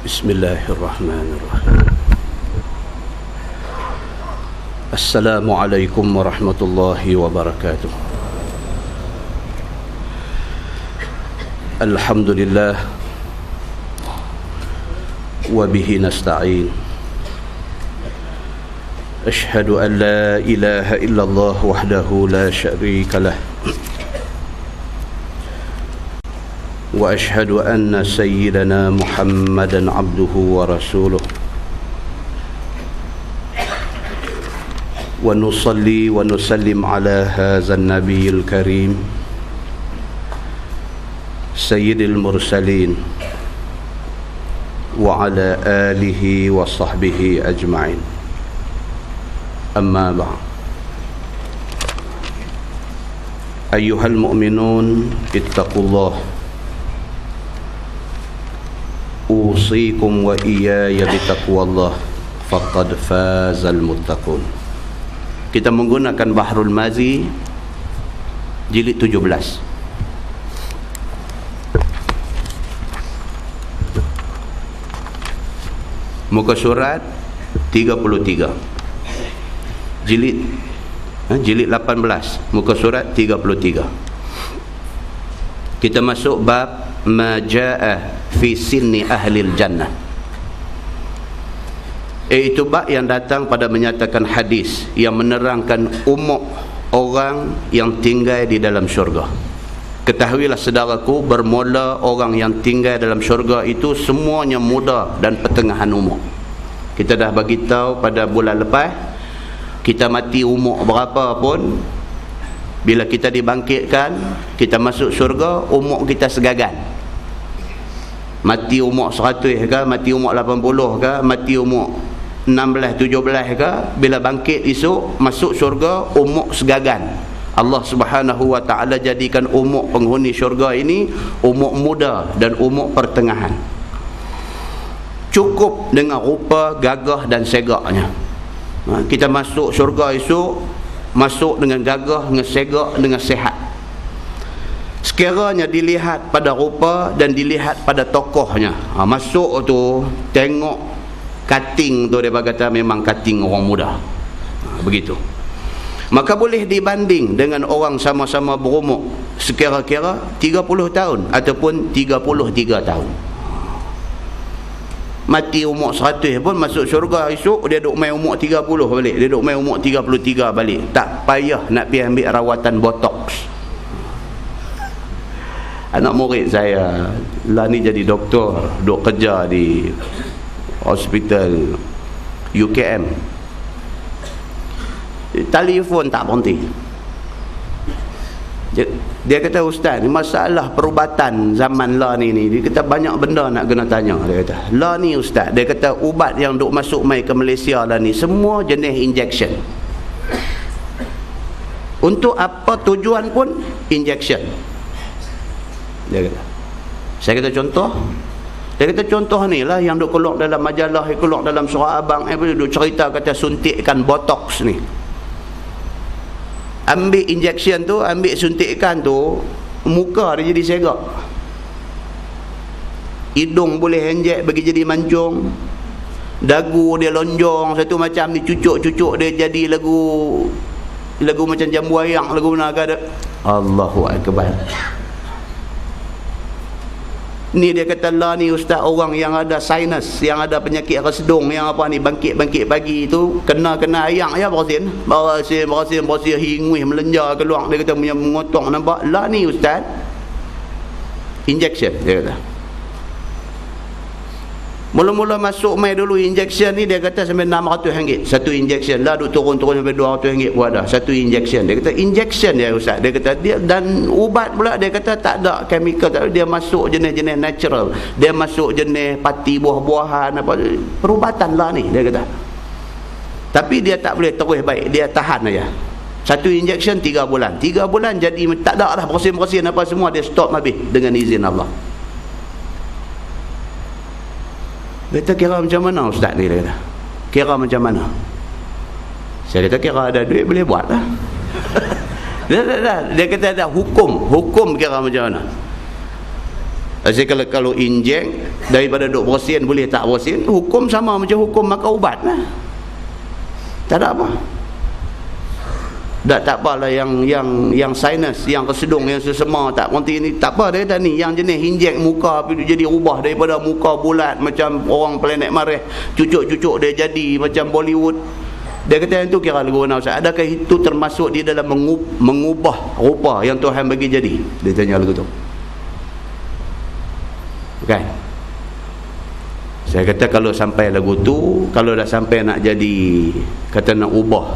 Bismillahirrahmanirrahim. Assalamualaikum warahmatullahi wabarakatuh. Alhamdulillah wa bihi nasta'in. Ashhadu an la ilaha illallah wahdahu la syarika lah. وأشهد أن سيدنا محمدا عبده ورسوله ونصلي ونسلم على هذا النبي الكريم سيد المرسلين وعلى آله وصحبه أجمعين. أما بعد، أيها المؤمنون اتقوا الله أوصيكم وإياي بتقوى الله فقد فاز المتقون. Kita menggunakan Bahrul Mazi jilid 17. Muka surat 33. Jilid 18, muka surat 33. Kita masuk bab ma jaa fi sinni ahlil jannah, iaitu bab yang datang pada menyatakan hadis yang menerangkan umur orang yang tinggal di dalam syurga. Ketahuilah saudaraku, bermula orang yang tinggal dalam syurga itu semuanya muda dan pertengahan umur. Kita dah bagi tahu pada bulan lepas, kita mati umur berapa pun, bila kita dibangkitkan, kita masuk syurga, umur kita segagan. Mati umur 100 ke, mati umur 80 ke, mati umur 16, 17 ke, bila bangkit esok, masuk syurga, umur segagan. Allah Subhanahu wa ta'ala jadikan umur penghuni syurga ini umur muda dan umur pertengahan. Cukup dengan rupa, gagah dan segaknya. Kita masuk syurga esok, masuk dengan gagah, dengan segak, dengan sihat. Sekiranya dilihat pada rupa dan dilihat pada tokohnya, masuk tu tengok kating tu, dia kata memang kating orang muda, begitu. Maka boleh dibanding dengan orang sama-sama berumur sekira-kira 30 tahun ataupun 33 tahun. Mati umur 100 pun masuk syurga esok, dia duk main umur 30 balik, dia duk main umur 33 balik. Tak payah nak pergi ambil rawatan botox. Anak murid saya lah ni jadi doktor, duk kerja di hospital UKM. Telefon tak berhenti. Dia kata, ustaz, ni masalah perubatan zaman lah ni, dia kata banyak benda nak kena tanya. Dia kata lah ni ustaz, dia kata ubat yang duk masuk mai ke Malaysia lah ni semua jenis injection. Untuk apa tujuan pun injection. Dia kata, saya kata contoh, dia kata contoh ni lah yang duk keluar dalam majalah, keluar dalam surat abang, duk cerita kata suntikkan botox ni. Ambil injection tu, ambil suntikkan tu, muka dia jadi segak, hidung boleh injek bagi jadi mancung, dagu dia lonjong satu macam ni, cucuk-cucuk dia jadi lagu macam jambu ayam, lagu naga ada. Allahu Akbar. Ni dia kata lah ni ustaz, orang yang ada sinus, yang ada penyakit resedung, yang apa ni, bangkit pagi tu kena ayak ya berasin hingui melenjar keluar. Dia kata punya mengotong, nampak lah ni ustaz injection. Dia kata mula-mula masuk mai dulu injection ni, dia kata sampai RM600 satu injection lah, duk turun sampai RM200 pun ada satu injection. Dia kata injection ya ustaz, dia kata dia, dan ubat pula dia kata tak ada chemical, tak ada, dia masuk jenis-jenis natural, dia masuk jenis pati buah-buahan apa, perubatan lah ni dia kata. Tapi dia tak boleh terus baik, dia tahan aja. Satu injection 3 bulan, 3 bulan jadi tak ada lah, bersin-bersin apa semua, dia stop habis dengan izin Allah. Kata kira macam mana ustaz ni, dia kata kira macam mana? Saya kata kira ada duit boleh buat lah. Dia kata ada hukum kira macam mana. Kalau injek daripada 20% boleh tak bersin, hukum sama macam hukum makan ubat lah. Tak ada apa. Tak apalah yang sinus, yang kesedung, yang sesema tak konti ni, tak apa. Dia kata ni yang jenis injek muka jadi ubah daripada muka bulat macam orang planet Mareh, cucuk-cucuk dia jadi macam Bollywood. Dia kata yang tu kira lagu mana Ustaz? Adakah itu termasuk di dalam mengubah rupa yang Tuhan bagi jadi? Dia tanya lagu tu. Kan? Saya kata kalau sampai lagu tu, kalau dah sampai nak jadi, kata nak ubah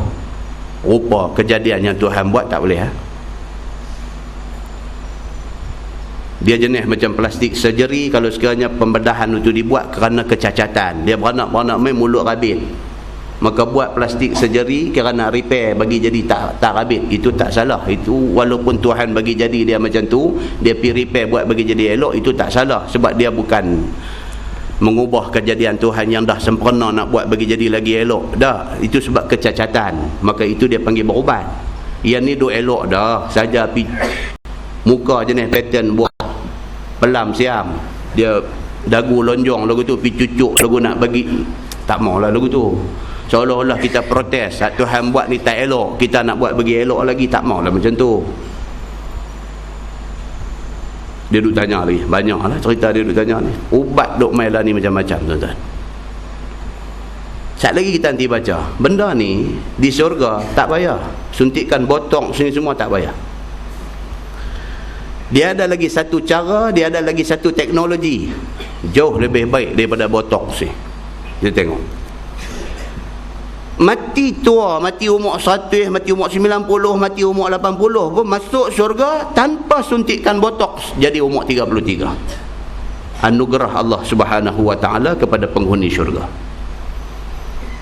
rupa kejadian yang Tuhan buat, tak boleh. Dia jenis macam plastik surgery. Kalau sekiranya pembedahan itu dibuat kerana kecacatan, dia beranak main mulut rabit, maka buat plastik surgery kerana repair bagi jadi tak rabit, itu tak salah. Itu walaupun Tuhan bagi jadi dia macam tu, dia pergi repair buat bagi jadi elok, itu tak salah. Sebab dia bukan mengubah kejadian Tuhan yang dah sempurna nak buat bagi jadi lagi elok dah. Itu sebab kecacatan, maka itu dia panggil berubat. Yang ni duk elok dah saja, muka jenis pattern buah pelam siam, dia dagu lonjong lagu tu, pi cucuk lagu nak bagi, tak maulah lagu tu. Seolah-olah kita protes, Tuhan buat ni tak elok, kita nak buat bagi elok lagi, tak maulah macam tu. Dia duk tanya lagi, banyaklah cerita dia duk tanya ni. Ubat duk main lah ni macam-macam tuan-tuan. Sekejap lagi kita nanti baca, benda ni di syurga tak bayar. Suntikan botok sini semua tak bayar. Dia ada lagi satu cara, dia ada lagi satu teknologi jauh lebih baik daripada botok sini. Kita tengok, mati tua, mati umur 100, mati umur 90, mati umur 80 pun masuk syurga tanpa suntikan botox, jadi umur 33. Anugerah Allah Subhanahu wa taala kepada penghuni syurga.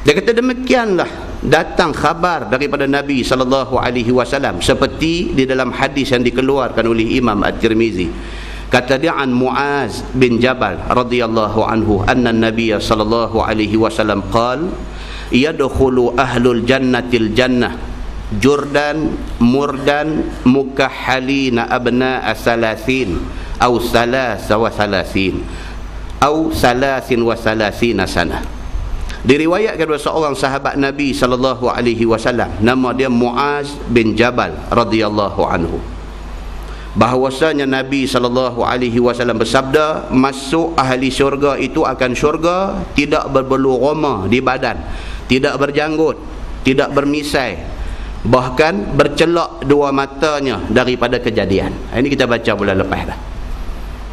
Dia kata demikianlah datang khabar daripada Nabi sallallahu alaihi wasallam seperti di dalam hadis yang dikeluarkan oleh Imam At-Tirmizi. Kata dia an Muaz bin Jabal radhiyallahu anhu anna Nabiy sallallahu alaihi wasallam qala yadkhulu ahlul jannatil jannah jurdan murdan mukahhalina abna'a salasin au salasa wa salasin au salasin wa salasina sana. Diriwayatkan oleh seorang sahabat Nabi sallallahu alaihi wasallam, nama dia Muaz bin Jabal radhiyallahu anhu, bahawasanya Nabi sallallahu alaihi wasallam bersabda, masuk ahli syurga itu akan syurga tidak berbulu roma di badan, tidak berjanggut, tidak bermisai, bahkan bercelak dua matanya daripada kejadian. Ini kita baca bulan lepas dah.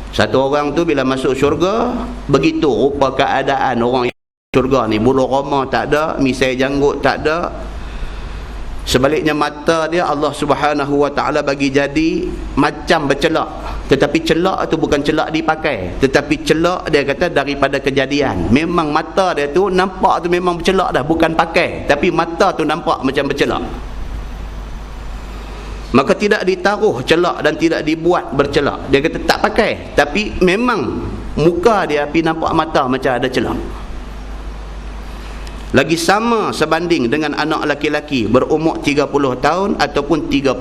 Satu orang tu bila masuk syurga, begitu rupa keadaan orang syurga ni, bulu roma tak ada, misai janggut tak ada. Sebaliknya mata dia Allah Subhanahu wa taala bagi jadi macam bercelak, tetapi celak tu bukan celak dipakai, tetapi celak dia kata daripada kejadian. Memang mata dia tu nampak tu memang bercelak dah, bukan pakai, tapi mata tu nampak macam bercelak. Maka tidak ditaruh celak dan tidak dibuat bercelak. Dia kata tak pakai, tapi memang muka dia pi nampak mata macam ada celak. Lagi sama sebanding dengan anak laki-laki berumur 30 tahun ataupun 33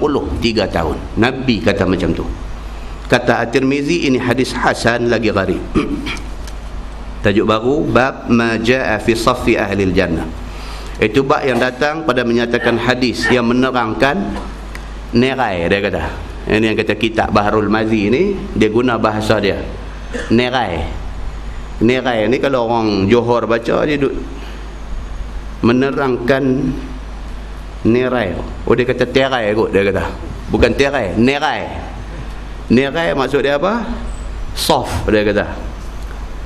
tahun. Nabi kata macam tu. Kata At-Tirmizi, ini hadis hasan lagi gharib. Tajuk baru, bab ma jaa fi saffi ahli jannah. Itu bab yang datang pada menyatakan hadis yang menerangkan nerai, dia kata. Ini yang kata kitab Baharul Mazi ni, dia guna bahasa dia. Nerai. Nerai ni kalau orang Johor baca, dia duk menerangkan nerai. Oh, dia kata terai kot, dia kata. Bukan terai, nerai. Nerai maksud dia apa? Soft, dia kata.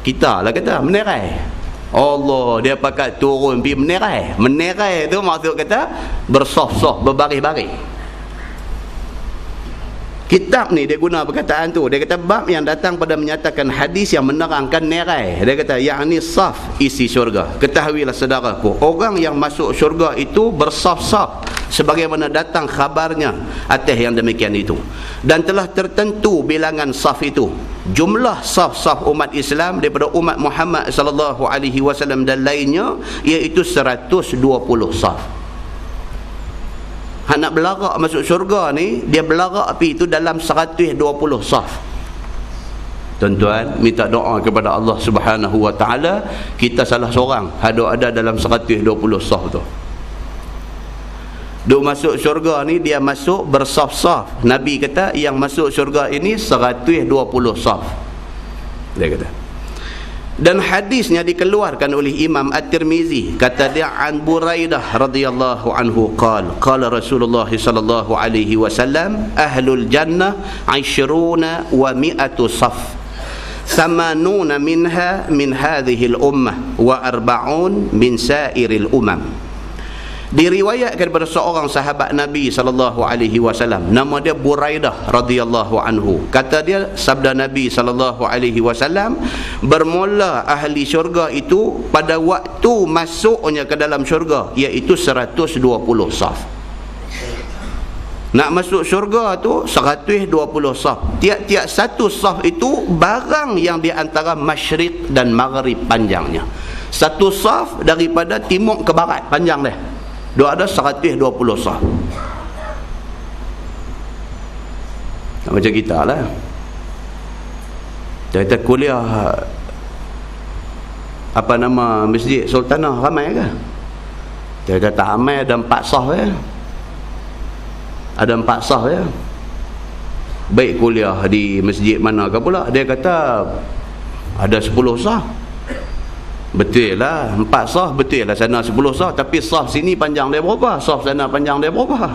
Kita lah kata menerai. Allah, dia pakai turun pergi menerai. Menerai tu maksud kata bersoft-soft, berbaris-baris. Kitab ni dia guna perkataan tu. Dia kata bab yang datang pada menyatakan hadis yang menerangkan nerai. Dia kata yakni saf isi syurga. Ketahuilah saudaraku, orang yang masuk syurga itu bersaf-saf sebagaimana datang khabarnya atas yang demikian itu. Dan telah tertentu bilangan saf itu. Jumlah saf-saf umat Islam daripada umat Muhammad sallallahu alaihi wasallam dan lainnya iaitu 120 saf. Hak nak berlarak masuk syurga ni, dia berlarak api itu dalam 120 saf. Tuan-tuan, minta doa kepada Allah Subhanahu Wa Taala, kita salah seorang ada dalam 120 saf tu. Duk masuk syurga ni, dia masuk bersaf-saf. Nabi kata yang masuk syurga ini 120 saf. Dia kata. Dan hadisnya dikeluarkan oleh Imam At-Tirmizi, kata dia an Buraidah radhiyallahu anhu qala Rasulullah sallallahu alaihi wasallam ahlul jannah 20 wa 100 saf 80 minha min hadhihi al-ummah wa 40 min sairil umam. Diriwayatkan daripada seorang sahabat Nabi sallallahu alaihi wasallam, nama dia Buraidah radhiyallahu anhu. Kata dia, sabda Nabi sallallahu alaihi wasallam, bermula ahli syurga itu pada waktu masuknya ke dalam syurga, iaitu 120 saf. Nak masuk syurga tu 120 saf. Tiap-tiap satu saf itu barang yang di antara masyriq dan maghrib panjangnya. Satu saf daripada timur ke barat panjang dia. Dia ada 120 saf. Macam kita lah. Kita kuliah apa nama Masjid Sultanah ramai ke? Kita tak ramai, ada 4 saf ya. Ada 4 saf ya. Baik kuliah di masjid mana ke pula, dia kata ada 10 saf. Betul lah, 4 saf betul lah, sana 10 saf, tapi saf sini panjang dia berapa, saf sana panjang dia berapa.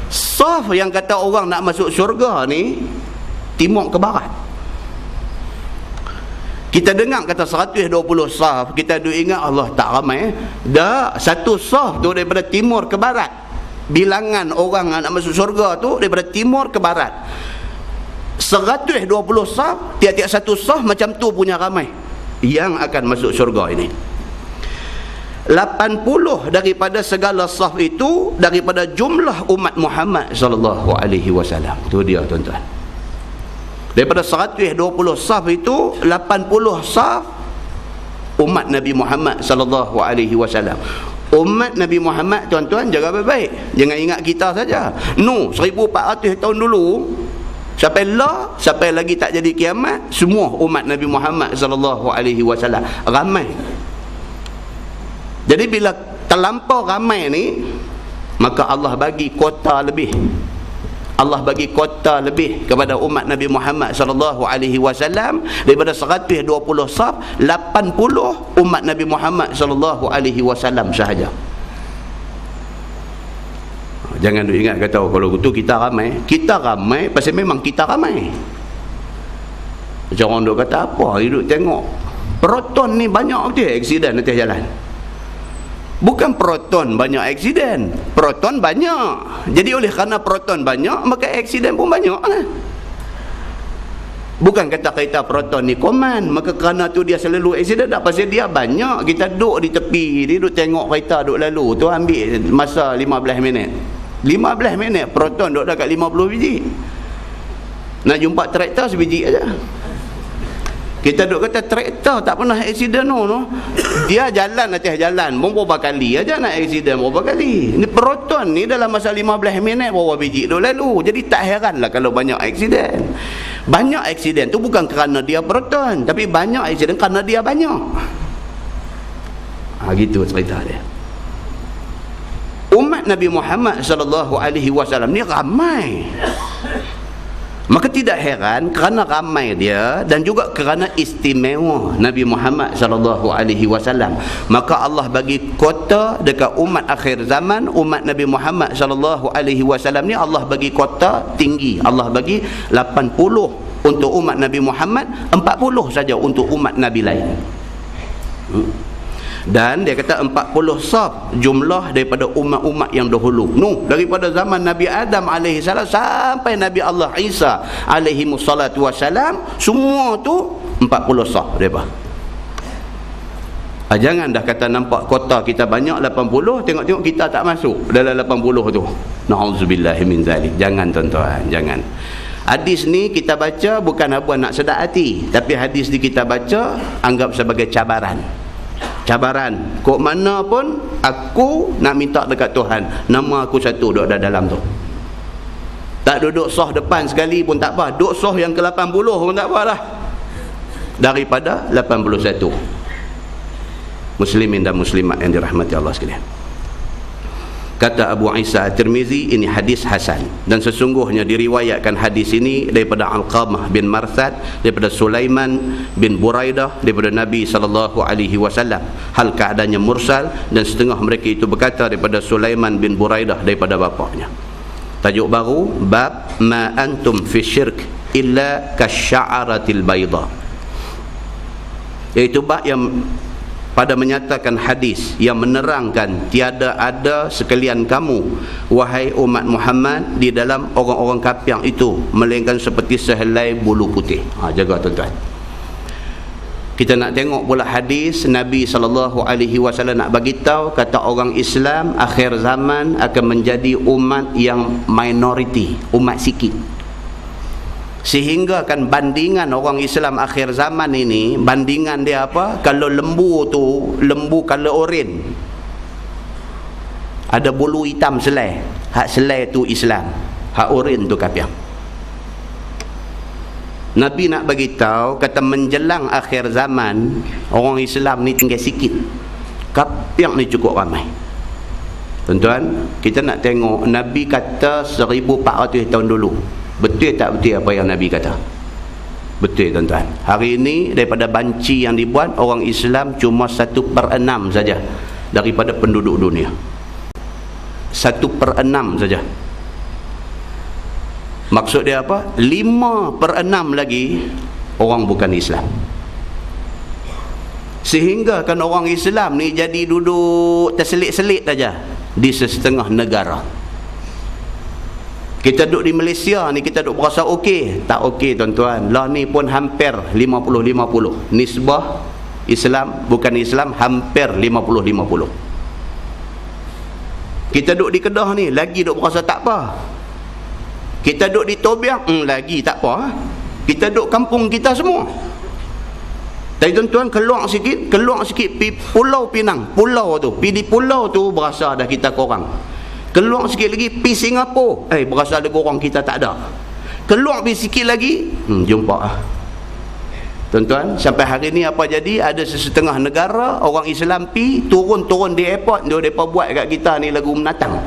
Saf yang kata orang nak masuk syurga ni timur ke barat. Kita dengar kata 120 saf, kita duk ingat Allah tak ramai. Dah, satu saf tu daripada timur ke barat. Bilangan orang nak masuk syurga tu daripada timur ke barat. 120 saf, tiap-tiap satu saf macam tu punya ramai yang akan masuk syurga ini. 80 daripada segala saf itu daripada jumlah umat Muhammad sallallahu alaihi wasallam. Tu dia tuan-tuan. Daripada 120 saf itu 80 saf umat Nabi Muhammad sallallahu alaihi wasallam. Umat Nabi Muhammad tuan-tuan jaga baik-baik. Jangan ingat kita saja. 1400 tahun dulu sampai lagi tak jadi kiamat, semua umat Nabi Muhammad sallallahu alaihi wasallam ramai. Jadi bila terlampau ramai ni, maka Allah bagi kuota lebih. Allah bagi kuota lebih kepada umat Nabi Muhammad sallallahu alaihi wasallam. Daripada 120 saf, 80 umat Nabi Muhammad sallallahu alaihi wasallam sahaja. Jangan duk ingat kata kalau tu kita ramai pasal memang kita ramai. Macam orang duk kata apa, duduk tengok proton ni banyak betul aksiden atas jalan. Bukan proton banyak aksiden, proton banyak. Jadi oleh kerana proton banyak, maka aksiden pun banyak lah. Bukan kata-kata proton ni koman, maka kerana tu dia selalu aksiden. Tak, pasal dia banyak. Kita duduk di tepi, dia duduk tengok kereta duduk lalu tu, ambil masa 15 minit 15 minit, proton duduk dekat 50 biji. Nak jumpa traktor sebiji aja. Kita duduk kata traktor tak pernah aksiden no. Dia jalan atas jalan berapa kali aja nak aksiden berapa kali. Ni proton ni dalam masa 15 minit berapa biji duduk lalu. Jadi tak heranlah kalau banyak aksiden. Banyak aksiden tu bukan kerana dia proton, tapi banyak aksiden kerana dia banyak. Gitu cerita dia. Umat Nabi Muhammad sallallahu alaihi wasallam ni ramai. Maka tidak heran kerana ramai dia dan juga kerana istimewa Nabi Muhammad sallallahu alaihi wasallam, maka Allah bagi kota dekat umat akhir zaman, umat Nabi Muhammad sallallahu alaihi wasallam ni Allah bagi kota tinggi. Allah bagi 80 untuk umat Nabi Muhammad, 40 saja untuk umat Nabi lain. Dan dia kata 40 saf jumlah daripada umat-umat yang dahulu. Daripada zaman Nabi Adam alaihi salam sampai Nabi Allah Isa alaihi wassalatu wassalam, semua tu 40 saf depa. Jangan dah kata nampak kota kita banyak 80, tengok-tengok kita tak masuk dalam 80 tu. Nauzubillah min zalik. Jangan tuan-tuan, jangan. Hadis ni kita baca bukan apa nak sedap hati, tapi hadis ni kita baca anggap sebagai cabaran. Cabaran, kok mana pun aku nak minta dekat Tuhan, nama aku satu duduk dalam tu. Tak duduk soh depan sekali pun tak apa, duduk soh yang ke-80 pun tak apalah, daripada 81. Muslimin dan muslimat yang dirahmati Allah sekalian. Kata Abu Isa At-Tirmizi, ini hadis hasan, dan sesungguhnya diriwayatkan hadis ini daripada Alqamah bin Marsad, daripada Sulaiman bin Buraidah, daripada Nabi SAW. Hal keadaannya mursal, dan setengah mereka itu berkata daripada Sulaiman bin Buraidah daripada bapaknya. Tajuk baru, bab ma antum fi syirk illa kasya'aratil bayda, iaitu bab yang pada menyatakan hadis yang menerangkan tiada ada sekalian kamu wahai umat Muhammad di dalam orang-orang kafir itu melainkan seperti sehelai bulu putih. Jaga tuan-tuan. Kita nak tengok pula hadis Nabi SAW nak bagi tahu, kata orang Islam akhir zaman akan menjadi umat yang minoriti, umat sikit. Sehingga kan bandingan orang Islam akhir zaman ini, bandingan dia apa? Kalau lembu tu, lembu kalau oren, ada bulu hitam selai, hak selai tu Islam, hak oren tu kafir. Nabi nak bagi tahu, kata menjelang akhir zaman orang Islam ni tinggal sikit, kafir ni cukup ramai. Tuan-tuan, kita nak tengok Nabi kata 1400 tahun dulu, betul tak betul apa yang Nabi kata? Betul tuan-tuan. Hari ini daripada banci yang dibuat, orang Islam cuma 1/6 saja daripada penduduk dunia. 1/6 saja. Maksud dia apa? 5/6 lagi orang bukan Islam. Sehingga kan orang Islam ni jadi duduk terselit-selit saja di setengah negara. Kita duduk di Malaysia ni, kita duduk berasa okey. Tak okey tuan-tuan. Lah ni pun hampir 50-50. Nisbah Islam bukan Islam hampir 50-50. Kita duduk di Kedah ni lagi duduk berasa tak apa. Kita duduk di Tobiak lagi tak apa. Kita duduk kampung kita semua. Tapi tuan-tuan, keluar sikit pi Pulau Pinang, pulau tu, pi di pulau tu berasa dah kita korang. Keluar sikit lagi pi Singapura, berasa ada korang kita tak ada. Keluar pi sikit lagi, jumpa tuan-tuan, sampai hari ni apa jadi? Ada setengah negara orang Islam pi turun-turun di airport, dia depa buat kat kita ni lagu menatang.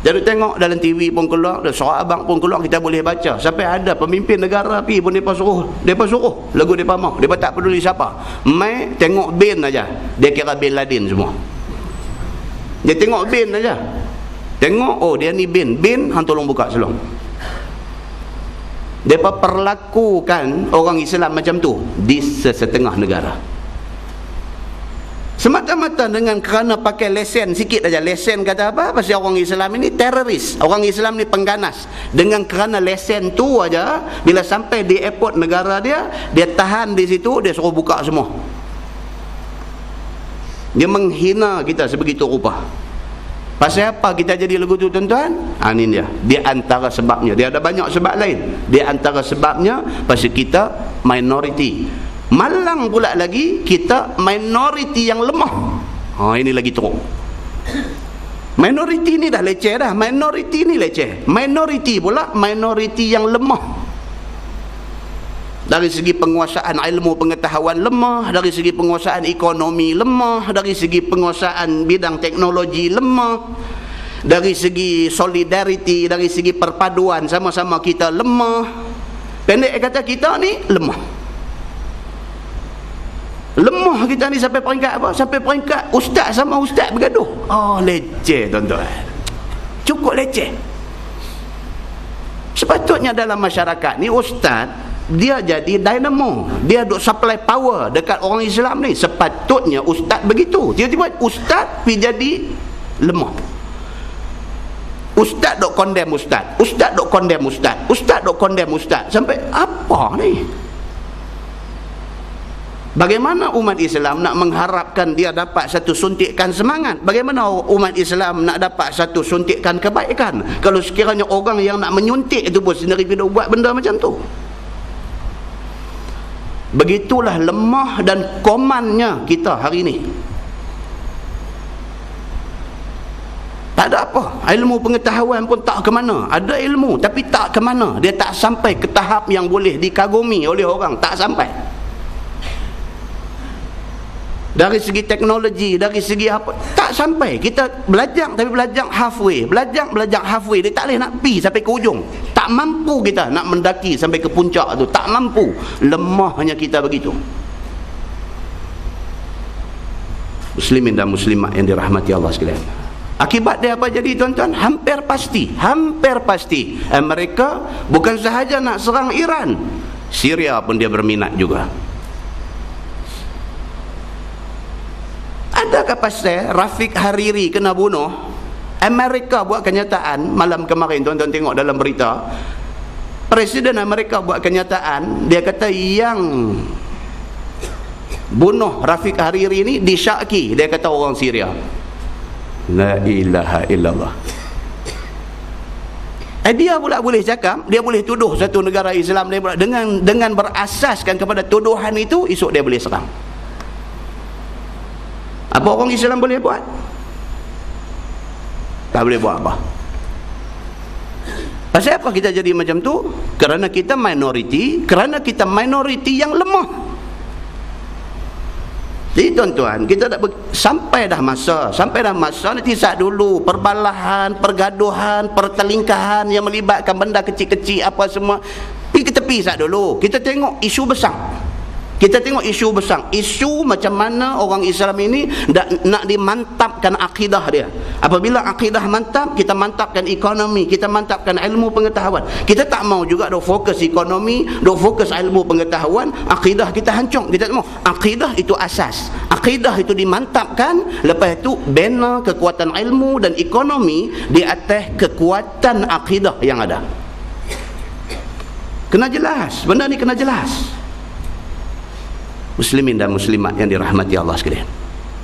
Jadi tengok dalam TV pun keluar, surat abang pun keluar, kita boleh baca. Sampai ada pemimpin negara pi pun depa suruh lagu depa mau. Depa tak peduli siapa. Mai tengok bin aja, dia kira bin Laden semua. Dia tengok bin aja. Tengok, oh dia ni bin, hang tolong buka selong. Depa perlakukan orang Islam macam tu di setengah negara. Semata-mata dengan kerana pakai lesen sikit aja. Lesen kata apa? Pasal orang Islam ini teroris, orang Islam ni pengganas. Dengan kerana lesen tu aja, bila sampai di airport negara dia tahan di situ, dia suruh buka semua. Dia menghina kita sebegitu rupa. Pasal apa kita jadi lagu tu tuan-tuan? Ini dia. Di antara sebabnya, dia ada banyak sebab lain. Di antara sebabnya pasal kita minoriti. Malang pula lagi, kita minoriti yang lemah. Ini lagi teruk. Minoriti ni dah leceh dah. Minoriti ni leceh. Minoriti pula minoriti yang lemah. Dari segi penguasaan ilmu pengetahuan lemah, dari segi penguasaan ekonomi lemah, dari segi penguasaan bidang teknologi lemah, dari segi solidariti, dari segi perpaduan sama-sama kita lemah. Pendek kata, kita ni lemah. Lemah kita ni sampai peringkat apa? Sampai peringkat ustaz sama ustaz bergaduh. Leceh tuan-tuan. Cukup leceh. Sepatutnya dalam masyarakat ni ustaz, dia jadi dynamo, dia duk supply power dekat orang Islam ni. Sepatutnya ustaz begitu. Tiba-tiba ustaz pergi jadi lemah. Ustaz duk condemn ustaz, ustaz duk condemn ustaz, ustaz duk condemn ustaz. Sampai apa ni? Bagaimana umat Islam nak mengharapkan dia dapat satu suntikan semangat? Bagaimana umat Islam nak dapat satu suntikan kebaikan kalau sekiranya orang yang nak menyuntik itu pun sendiri tidak buat benda macam tu? Begitulah lemah dan komannya kita hari ini. Tak ada apa, ilmu pengetahuan pun tak ke mana. Ada ilmu tapi tak ke mana, dia tak sampai ke tahap yang boleh dikagumi oleh orang, tak sampai. Dari segi teknologi, dari segi apa, tak sampai. Kita belajar tapi belajar halfway, belajar halfway, dia tak boleh nak pi sampai ke ujung. Tak mampu kita nak mendaki sampai ke puncak tu, tak mampu. Lemahnya kita begitu. Muslimin dan muslimat yang dirahmati Allah sekalian, akibat dia apa jadi tuan-tuan? Hampir pasti Amerika bukan sahaja nak serang Iran, Syria pun dia berminat juga. Adakah pasal Rafiq Hariri kena bunuh? Amerika buat kenyataan malam kemarin, tuan-tuan tengok dalam berita, Presiden Amerika buat kenyataan, dia kata yang bunuh Rafiq Hariri ni disyaki, dia kata orang Syria. La ilaha illallah. Dia pula boleh cakap, dia boleh tuduh satu negara Islam, dia pula dengan berasaskan kepada tuduhan itu, esok dia boleh serang. Apa orang Islam boleh buat? Tak boleh buat apa. Pasal apa kita jadi macam tu? Kerana kita minoriti, yang lemah. Jadi tuan-tuan, kita dah sampai dah masa nanti saat dulu perbalahan, pergaduhan, pertelingkahan yang melibatkan benda kecil-kecil apa semua, pergi ke tepi saat dulu. Kita tengok isu besar. Isu macam mana orang Islam ini nak dimantapkan akidah dia. Apabila akidah mantap, kita mantapkan ekonomi, kita mantapkan ilmu pengetahuan. Kita tak mau juga dok fokus ekonomi, dok fokus ilmu pengetahuan, akidah kita hancur. Kita tak mau. Akidah itu asas. Akidah itu dimantapkan, lepas itu bina kekuatan ilmu dan ekonomi di atas kekuatan akidah yang ada. Kena jelas, benda ni kena jelas. Muslimin dan muslimat yang dirahmati Allah sekalian,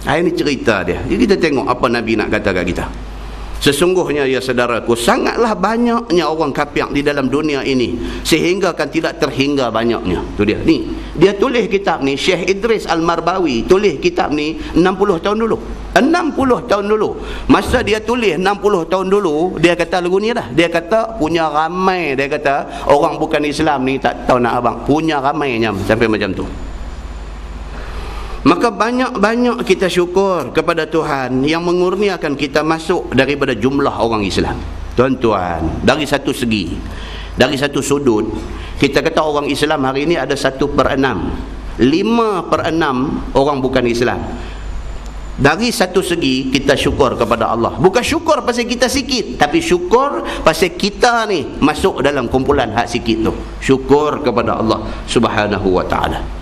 ini cerita dia. Jadi kita tengok apa Nabi nak kata kat kita. Sesungguhnya ya saudaraku, sangatlah banyaknya orang kafir di dalam dunia ini, sehingga kan tidak terhingga banyaknya. Tu dia ni, dia tulis kitab ni, Syekh Idris Al-Marbawi tulis kitab ni 60 tahun dulu. 60 tahun dulu. Masa dia tulis 60 tahun dulu, dia kata lagu ni dah. Dia kata punya ramai, dia kata orang bukan Islam ni tak tahu nak abang, punya ramainya sampai macam tu. Maka banyak-banyak kita syukur kepada Tuhan yang mengurniakan kita masuk daripada jumlah orang Islam. Tuan-tuan, dari satu segi, dari satu sudut, kita kata orang Islam hari ini ada 1/6. 5/6 orang bukan Islam. Dari satu segi kita syukur kepada Allah. Bukan syukur pasal kita sikit, tapi syukur pasal kita ni masuk dalam kumpulan hak sikit tu. Syukur kepada Allah Subhanahu wa ta'ala.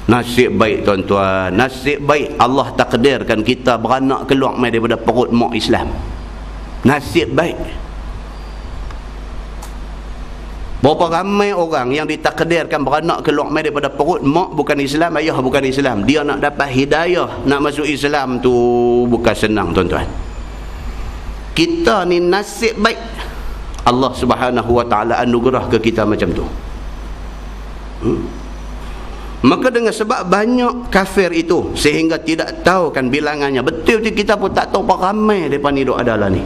Nasib baik tuan-tuan, nasib baik Allah takdirkan kita beranak keluar mai daripada perut mak Islam. Nasib baik. Berapa ramai orang yang ditakdirkan beranak keluar mai daripada perut mak bukan Islam, ayah bukan Islam. Dia nak dapat hidayah, nak masuk Islam tu bukan senang tuan-tuan. Kita ni nasib baik Allah Subhanahu wa ta'ala anugerah ke kita macam tu. Maka dengan sebab banyak kafir itu, sehingga tidak tahu kan bilangannya. Betul kita pun tak tahu berapa ramai mereka ni duk adalah ni.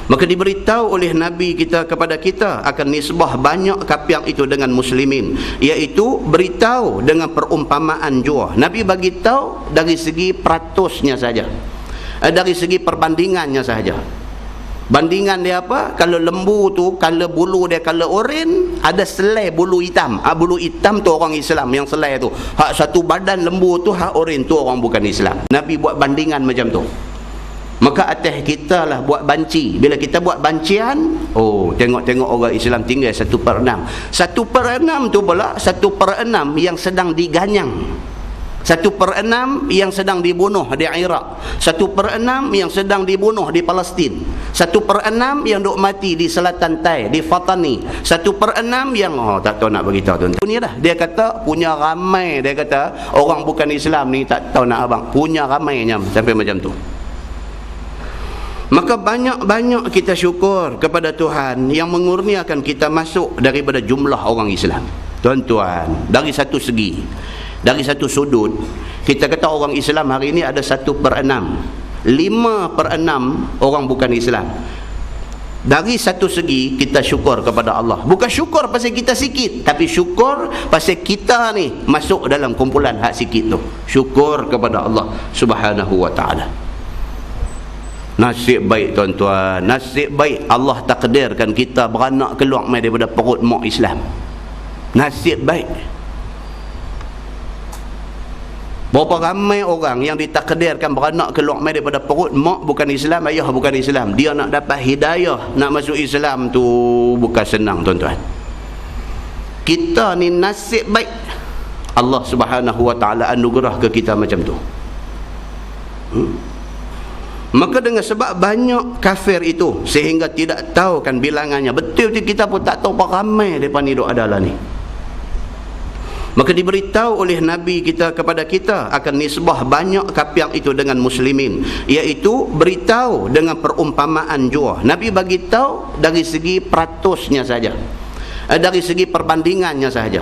Maka diberitahu oleh Nabi kita kepada kita akan nisbah banyak kafir itu dengan muslimin, iaitu beritahu dengan perumpamaan jua. Nabi bagi tahu dari segi peratusnya saja, dari segi perbandingannya saja. Bandingan dia apa? Kalau lembu tu, kalau bulu dia kalau oren, ada selai bulu hitam. Bulu hitam tu orang Islam, yang selai tu. Hak satu badan lembu tu, hak oren tu orang bukan Islam. Nabi buat bandingan macam tu. Maka atas kita lah buat banci. Bila kita buat bancian, oh tengok-tengok orang Islam tinggal 1/6. 1/6 tu pula 1/6 yang sedang diganyang. 1/6 yang sedang dibunuh di Iraq, 1/6 yang sedang dibunuh di Palestin, 1/6 yang duk mati di selatan Thai, di Fatani, 1/6 yang tak tahu nak beritahu tuan-tuan. Ni dah dia kata punya ramai, dia kata orang bukan Islam ni tak tahu nak abang, punya ramainya sampai macam tu. Maka banyak-banyak kita syukur kepada Tuhan yang mengurniakan kita masuk daripada jumlah orang Islam. Tuan-tuan, dari satu segi, dari satu sudut, kita kata orang Islam hari ini ada 1/6. 5/6 orang bukan Islam. Dari satu segi kita syukur kepada Allah. Bukan syukur pasal kita sikit, tapi syukur pasal kita ni masuk dalam kumpulan hak sikit tu. Syukur kepada Allah Subhanahu wa ta'ala. Nasib baik tuan-tuan, nasib baik Allah takdirkan kita beranak keluar mai daripada perut mak Islam. Nasib baik. Berapa ramai orang yang ditakdirkan beranak keluar mai daripada perut mak bukan Islam, ayah bukan Islam. Dia nak dapat hidayah, nak masuk Islam tu bukan senang tuan-tuan. Kita ni nasib baik Allah Subhanahu wa ta'ala anugerah ke kita macam tu. Maka dengan sebab banyak kafir itu sehingga tidak tahu kan bilangannya. Betul kita pun tak tahu berapa ramai depan ni duk ada lah ni. Maka diberitahu oleh Nabi kita kepada kita akan nisbah banyak kapiang itu dengan muslimin, iaitu beritahu dengan perumpamaan jua. Nabi bagi tahu dari segi peratusnya saja, dari segi perbandingannya saja.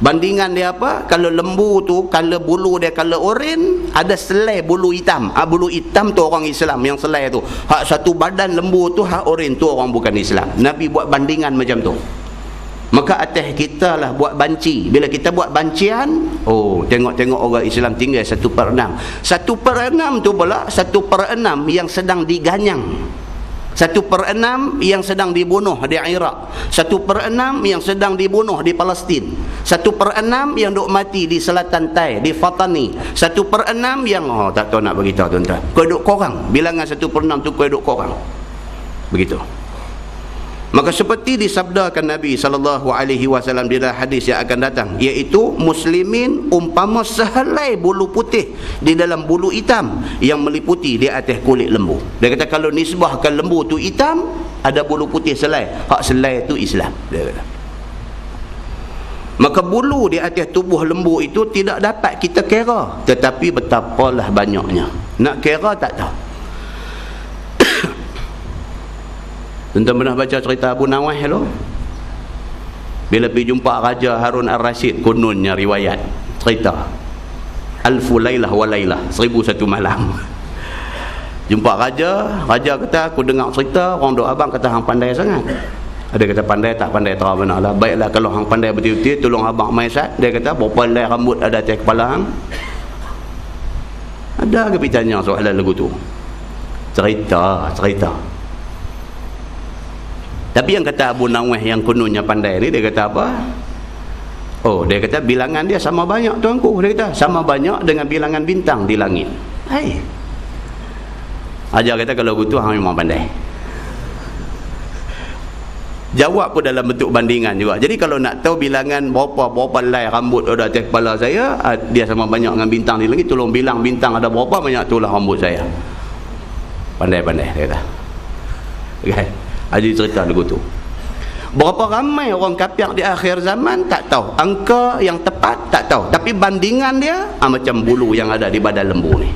Bandingan dia apa? Kalau lembu tu, kalau bulu dia kalau oren, ada selai bulu hitam. Bulu hitam tu orang Islam, yang selai tu. Hak satu badan lembu tu, hak oren tu orang bukan Islam. Nabi buat bandingan macam tu. Maka atas kita lah buat banci. Bila kita buat bancian, oh, tengok-tengok orang Islam tinggal 1/6. 1/6 tu pula 1/6 yang sedang diganyang, 1/6 yang sedang dibunuh di Iraq, 1/6 yang sedang dibunuh di Palestin, 1/6 yang duk mati di selatan Thai, di Fatani, 1/6 yang tak tahu nak beritahu tuan-tuan. Kau duk korang, bilangan 1/6 tu kau duk korang. Begitu. Maka seperti disabdakan Nabi SAW di dalam hadis yang akan datang, iaitu muslimin umpama sehelai bulu putih di dalam bulu hitam yang meliputi di atas kulit lembu. Dia kata kalau nisbahkan lembu tu hitam, ada bulu putih selai, hak selai tu Islam, dia kata. Maka bulu di atas tubuh lembu itu tidak dapat kita kira, tetapi betapalah banyaknya. Nak kira tak tahu. Tuan-tuan pernah baca cerita Abu Nawas tu? Bila pergi jumpa Raja Harun Al-Rashid, kononnya riwayat cerita Alfu Lailah wa Lailah, 1001 malam. Jumpa Raja kata, aku dengar cerita orang duk abang kata hang pandai sangat. Ada kata pandai tak pandai terang benar lah. Baiklah kalau hang pandai betul-betul, tolong abang mai sat. Dia kata berapa helai rambut ada atas kepala hang? Ada ke pitanya soalan lagu tu? Cerita. Tapi yang kata Abu Nawas yang kononnya pandai ni, dia kata apa? Oh, dia kata bilangan dia sama banyak tuanku. Dia kata sama banyak dengan bilangan bintang di langit. Hai. Ajar kata kalau begitu hang memang pandai. Jawab pun dalam bentuk bandingan juga. Jadi kalau nak tahu bilangan berapa helai rambut ada atas kepala saya, dia sama banyak dengan bintang di langit, tolong bilang bintang ada berapa banyak itulah rambut saya. Pandai-pandai dia kata. Okay. Ada cerita lagu tu. Berapa ramai orang kafir di akhir zaman tak tahu. Angka yang tepat tak tahu. Tapi bandingan dia macam bulu yang ada di badan lembu ni.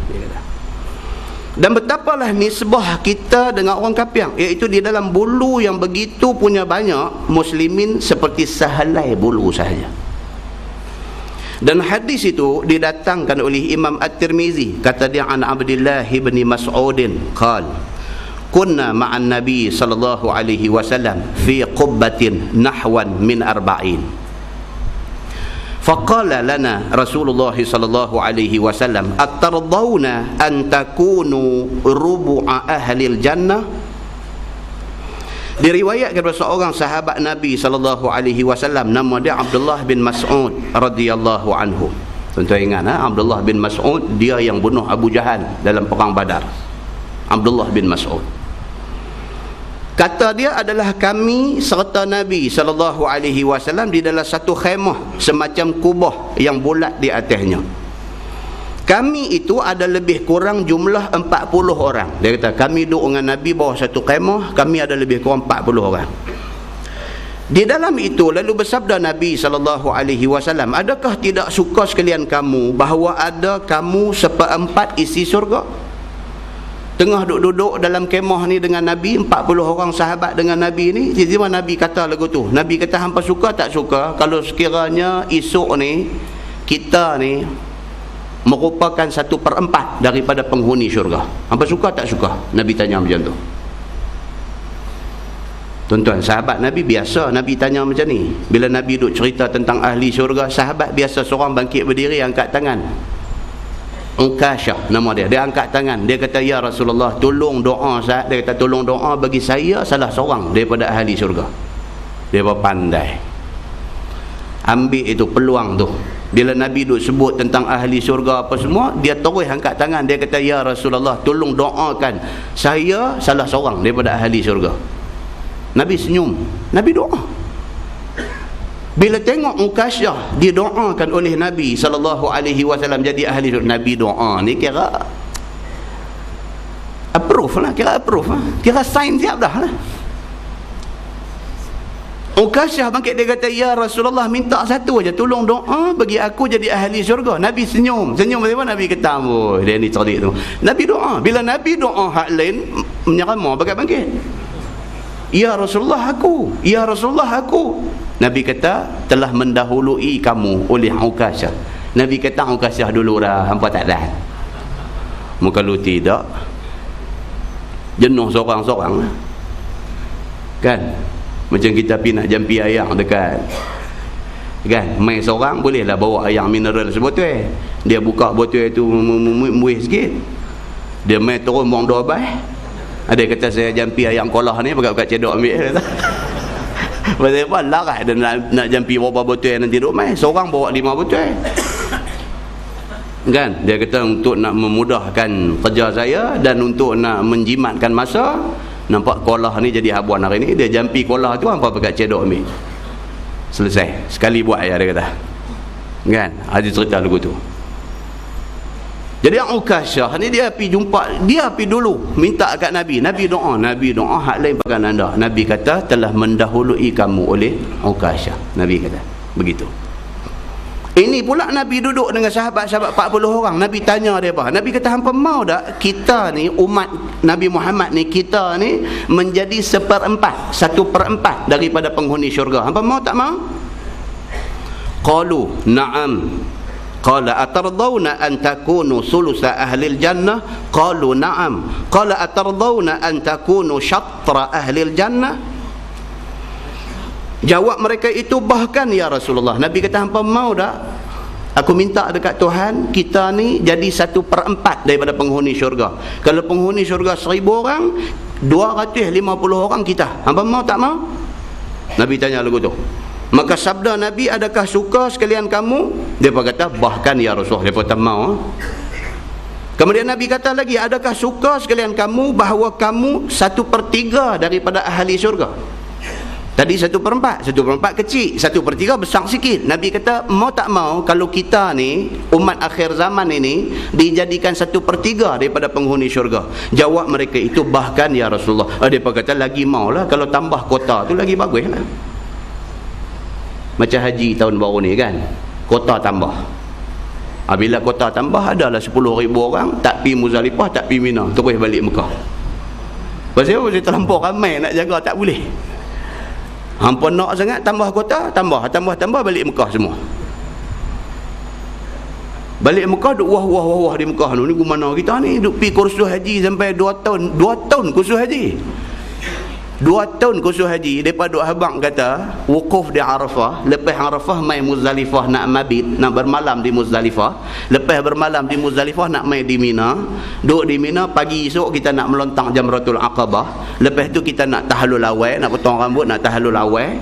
Dan betapalah nisbah kita dengan orang kafir, iaitu di dalam bulu yang begitu punya banyak, muslimin seperti sehelai bulu sahaja. Dan hadis itu didatangkan oleh Imam At-Tirmizi, kata dia an Abdullah bin Mas'udin qala kunna ma'an Nabi sallallahu alaihi wasallam fi qubbatin nahwan min 40. Faqala lana Rasulullah sallallahu alaihi wasallam at-tardawna an takunu rubu'a ahli al-jannah. Diriwayatkan dari seorang sahabat Nabi sallallahu alaihi wasallam, nama dia Abdullah bin Mas'ud radhiyallahu anhu. Tuan-tuan ingat Abdullah bin Mas'ud, dia yang bunuh Abu Jahal dalam perang Badar. Abdullah bin Mas'ud. Kata dia adalah kami serta Nabi SAW di dalam satu khemah semacam kubah yang bulat di atasnya. Kami itu ada lebih kurang jumlah 40 orang. Dia kata kami duduk dengan Nabi bawah satu khemah, kami ada lebih kurang 40 orang. Di dalam itu lalu bersabda Nabi SAW, adakah tidak suka sekalian kamu bahawa ada kamu seperempat isi surga? Tengah duduk dalam kemah ni dengan Nabi, 40 orang sahabat dengan Nabi ni. Jadi Nabi kata lagu tu, Nabi kata hampa suka tak suka kalau sekiranya esok ni kita ni merupakan 1/4 daripada penghuni syurga. Hampa suka tak suka? Nabi tanya macam tu. Tuan-tuan, sahabat Nabi biasa Nabi tanya macam ni. Bila Nabi duk cerita tentang ahli syurga, sahabat biasa seorang bangkit berdiri, angkat tangan. Ukasyah nama dia. Dia angkat tangan. Dia kata, ya Rasulullah, tolong doa. Dia kata, tolong doa bagi saya salah seorang daripada ahli syurga. Dia pandai ambil itu peluang tu. Bila Nabi duk sebut tentang ahli syurga apa semua, dia terus angkat tangan. Dia kata, ya Rasulullah, tolong doakan saya salah seorang daripada ahli syurga. Nabi senyum. Nabi doa. Bila tengok Ukasyah didoakan oleh Nabi SAW jadi ahli syurga, Nabi doa ni kira approve lah. Kira sign siap dah lah. Ukasyah bangkit, dia kata, ya Rasulullah, minta satu aja, tolong doa bagi aku jadi ahli syurga. Nabi senyum. Senyum bagaimana? Nabi kata, oh, dia ni cerdik tu. Nabi doa. Bila Nabi doa hak lain, menyerama bangkit. Ya Rasulullah aku, ya Rasulullah aku. Nabi kata, telah mendahului kamu oleh Ukasyah. Nabi kata, Ukasyah dulu dah, hampa tak dah. Kalau tidak, jenuh seorang-seorang lah. Kan? Macam kita pergi nak jampi ayam dekat, kan, main seorang bolehlah bawa ayam mineral sebotol. Dia buka botol tu muih sikit, dia main turun buang 2 baih. Ada kata, saya jampi ayam kolah ni pakai cedok ambil. Pasal apa? Larat dan nak jampi berapa botol nanti duk main. Seorang bawa 5 botol. Kan? Dia kata, untuk nak memudahkan kerja saya dan untuk nak menjimatkan masa, nampak kolah ni jadi habuan hari ni, dia jampi kolah tu hampa pakai cedok ambil. Selesai. Sekali buat ya, dia kata. Kan? Ada cerita lagu tu. Jadi Ukasyah ni dia pergi jumpa, dia pergi dulu minta kat Nabi. Nabi doa hak lain pakai anda. Nabi kata, telah mendahului kamu oleh Ukasyah. Nabi kata begitu. Ini pula Nabi duduk dengan sahabat-sahabat 40 orang. Nabi tanya dia apa? Nabi kata, hampa mau tak kita ni, umat Nabi Muhammad ni, kita ni menjadi 1/4 daripada penghuni syurga? Hampa mau tak mau? Qalu na'am. Qala atardawna an takunu sulusa ahlil jannah? Qalu na'am. Qala atardawna an takunu syatra ahlil jannah? Jawab mereka itu, bahkan ya Rasulullah. Nabi kata, hampa mau tak aku minta dekat Tuhan, kita ni jadi 1/4 daripada penghuni syurga. Kalau penghuni syurga 1000 orang, 250 orang kita. Hampa mau tak mau? Nabi tanya lagu tu. Maka sabda Nabi, adakah suka sekalian kamu? Dia kata, bahkan ya Rasulullah. Dia kata, mau. Kemudian Nabi kata lagi, adakah suka sekalian kamu bahawa kamu 1/3 daripada ahli syurga? Tadi 1/4 kecil, 1/3 besar sikit. Nabi kata, mau tak mau kalau kita ni umat akhir zaman ini dijadikan 1/3 daripada penghuni syurga? Jawab mereka itu, bahkan ya Rasulullah. Dia kata, lagi maulah kalau tambah kota tu lagi bagus lah. Macam haji tahun baru ni kan, kota tambah. Bila kota tambah, adalah 10,000 orang tak pi Muzdalifah, tak pi Mina, terus balik Mekah. Pasal apa? Terlampau ramai nak jaga, tak boleh. Hampa nak sangat tambah kota, tambah balik Mekah semua. Balik Mekah duk wah di Mekah ni gimana kita ni duk pi kursus haji sampai 2 tahun kursus haji. 2 tahun kursus haji. Depa duk habang kata wukuf di Arafah, lepas Arafah mai Muzdalifah nak mabit, nak bermalam di Muzdalifah, lepas bermalam di Muzdalifah nak mai di Mina. Duk di Mina, pagi esok kita nak melontang Jamratul Aqabah, lepas tu kita nak tahallul awal, nak potong rambut, nak tahallul awal.